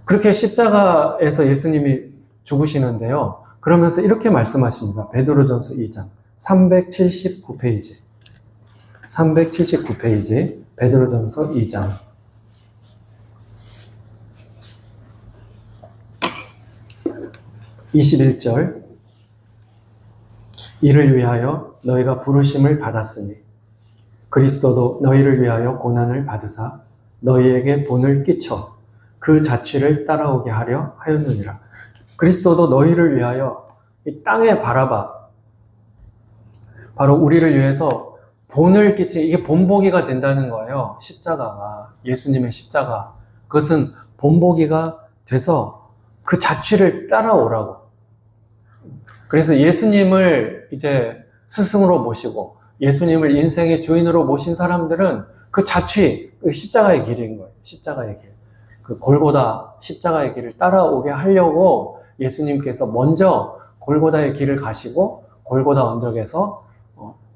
그렇게 십자가에서 예수님이 죽으시는데요. 그러면서 이렇게 말씀하십니다. 베드로전서 2장 379페이지 379페이지 베드로전서 2장 21절 이를 위하여 너희가 부르심을 받았으니 그리스도도 너희를 위하여 고난을 받으사 너희에게 본을 끼쳐 그 자취를 따라오게 하려 하였느니라. 그리스도도 너희를 위하여 이 땅에 바라봐 바로 우리를 위해서 본을 끼치, 이게 본보기가 된다는 거예요. 십자가가, 예수님의 십자가, 그것은 본보기가 돼서 그 자취를 따라오라고. 그래서 예수님을 이제 스승으로 모시고 예수님을 인생의 주인으로 모신 사람들은 그 자취, 그 십자가의 길인 거예요. 십자가의 길. 그 골고다 십자가의 길을 따라오게 하려고 예수님께서 먼저 골고다의 길을 가시고 골고다 언덕에서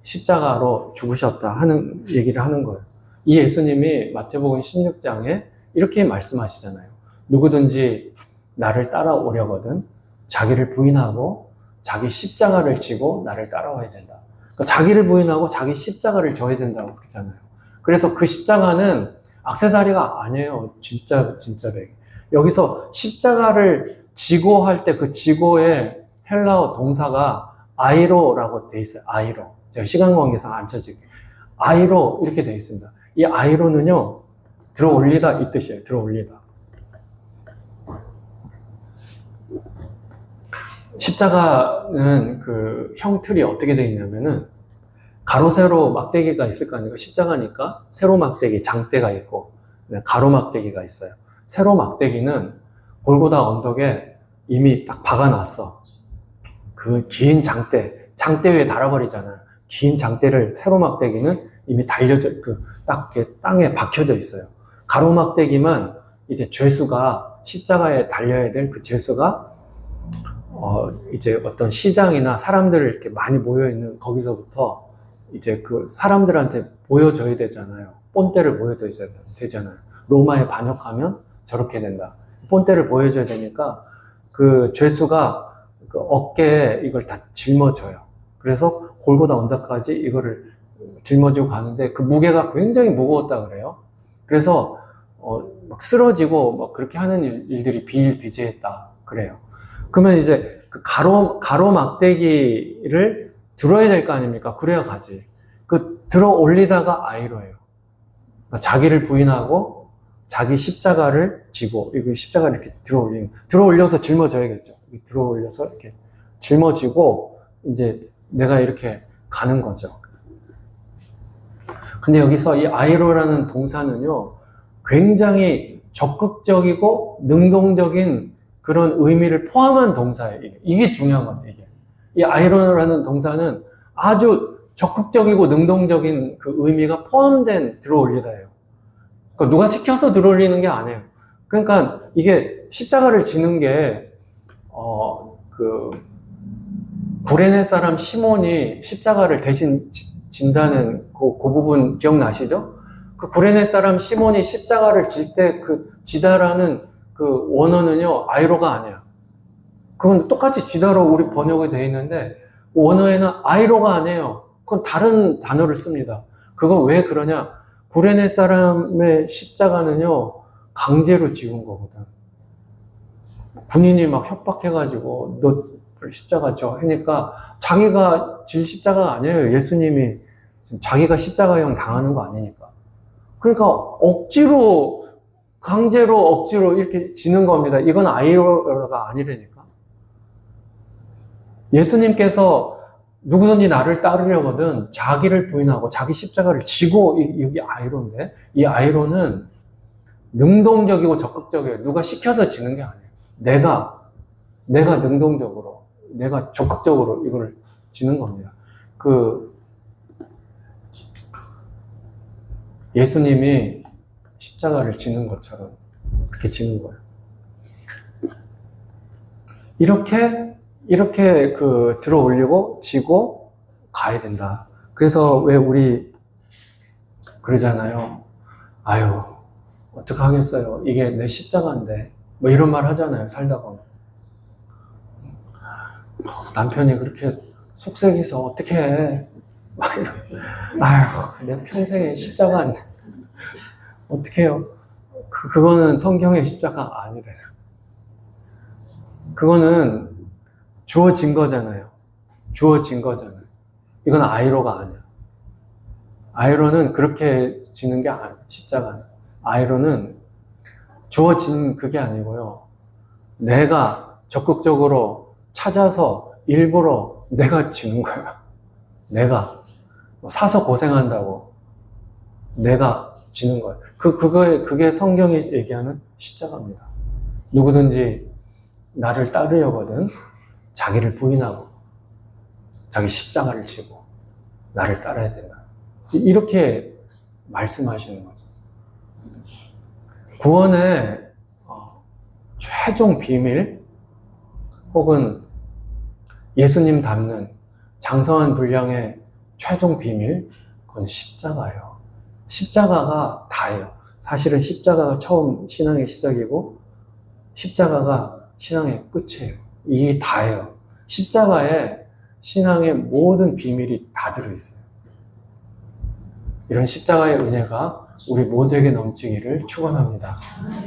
십자가로 죽으셨다 하는 얘기를 하는 거예요. 이 예수님이 마태복음 16장에 이렇게 말씀하시잖아요. 누구든지 나를 따라오려거든 자기를 부인하고 자기 십자가를 지고 나를 따라와야 된다. 그러니까 자기를 부인하고 자기 십자가를 져야 된다고 그랬잖아요. 그래서 그 십자가는 액세서리가 아니에요. 진짜 백. 여기서 십자가를 지고 할 때 그 지고의 헬라어 동사가 아이로라고 돼 있어요. 아이로. 제가 시간 관계상 안 쳐줄게요. 아이로 이렇게 돼 있습니다. 이 아이로는요, 들어 올리다 이 뜻이에요. 들어 올리다. 십자가는 그 형틀이 어떻게 되어 있냐면은 가로 세로 막대기가 있을 거 아니에요. 십자가니까 세로 막대기, 장대가 있고 가로 막대기가 있어요. 세로 막대기는 골고다 언덕에 이미 딱 박아놨어. 그 긴 장대 위에 달아버리잖아요. 긴 장대를 세로 막대기는 이미 달려져, 딱 땅에 박혀져 있어요. 가로 막대기만 이제 죄수가 십자가에 달려야 될 그 죄수가 이제 어떤 시장이나 사람들 이렇게 많이 모여있는 거기서부터 이제 그 사람들한테 보여줘야 되잖아요. 본때를 보여줘야 되잖아요. 로마에 반역하면 저렇게 된다. 본때를 보여줘야 되니까 그 죄수가 그 어깨에 이걸 다 짊어져요. 그래서 골고다 언덕까지 이거를 짊어지고 가는데 그 무게가 굉장히 무거웠다 그래요. 그래서 막 쓰러지고 막 그렇게 하는 일들이 비일비재했다 그래요. 그러면 이제 그 가로 막대기를 들어야 될 거 아닙니까? 그래야 가지. 그 들어 올리다가 아이로예요. 그러니까 자기를 부인하고 자기 십자가를 지고 이거 십자가를 이렇게 들어 올려서 짊어져야겠죠. 들어 올려서 이렇게 짊어지고 이제 내가 이렇게 가는 거죠. 근데 여기서 이 아이로라는 동사는요, 굉장히 적극적이고 능동적인 그런 의미를 포함한 동사예요. 이게 중요한 건데, 이게. 이 아이로라는 동사는 아주 적극적이고 능동적인 그 의미가 포함된 들어올리다예요. 그러니까 누가 시켜서 들어올리는 게 아니에요. 그러니까 이게 십자가를 지는 게, 구레네 사람 시몬이 십자가를 대신 진다는 그 부분 기억나시죠? 그 구레네 사람 시몬이 십자가를 질 때 그 지다라는 그 원어는요, 아이로가 아니야. 그건 똑같이 지다로 우리 번역이 되어 있는데, 원어에는 아이로가 아니에요. 그건 다른 단어를 씁니다. 그건 왜 그러냐? 구레네 사람의 십자가는요, 강제로 지은 거거든. 군인이 막 협박해가지고 너 십자가 져 하니까 자기가 질 십자가가 아니에요. 예수님이 자기가 십자가형 당하는 거 아니니까. 그러니까 억지로 강제로 억지로 이렇게 지는 겁니다. 이건 아이로가 아니라니까. 예수님께서 누구든지 나를 따르려거든 자기를 부인하고 자기 십자가를 지고, 여기 아이로인데, 이 아이로는 능동적이고 적극적이에요. 누가 시켜서 지는 게 아니에요. 내가 능동적으로, 내가 적극적으로 이걸 지는 겁니다. 예수님이 십자가를 지는 것처럼 그렇게 지는 거예요. 이렇게 들어 올리고 지고 가야 된다. 그래서 왜 우리 그러잖아요. 아유, 어떡하겠어요. 이게 내 십자가인데. 뭐 이런 말 하잖아요. 살다 보면. 남편이 그렇게 속색해서 어떻게 해. 막 이런. 아유, 내 평생에 십자가인데. 어떻게 해요? 그거는 성경의 십자가 아니래요. 그거는 주어진 거잖아요. 주어진 거잖아요. 이건 아이로가 아니야. 아이로는 그렇게 지는 게 아니야. 십자가는. 아이로는 주어진 그게 아니고요. 내가 적극적으로 찾아서 일부러 내가 지는 거야. 내가 사서 고생한다고 내가 지는 거야. 그게 성경이 얘기하는 십자가입니다. 누구든지 나를 따르려거든 자기를 부인하고 자기 십자가를 지고 나를 따라야 된다. 이렇게 말씀하시는 거죠. 구원의 최종 비밀 혹은 예수님 닮는 장성한 분량의 최종 비밀, 그건 십자가예요. 십자가가 다예요. 사실은 십자가가 처음 신앙의 시작이고 십자가가 신앙의 끝이에요. 이게 다예요. 십자가에 신앙의 모든 비밀이 다 들어있어요. 이런 십자가의 은혜가 우리 모두에게 넘치기를 축원합니다.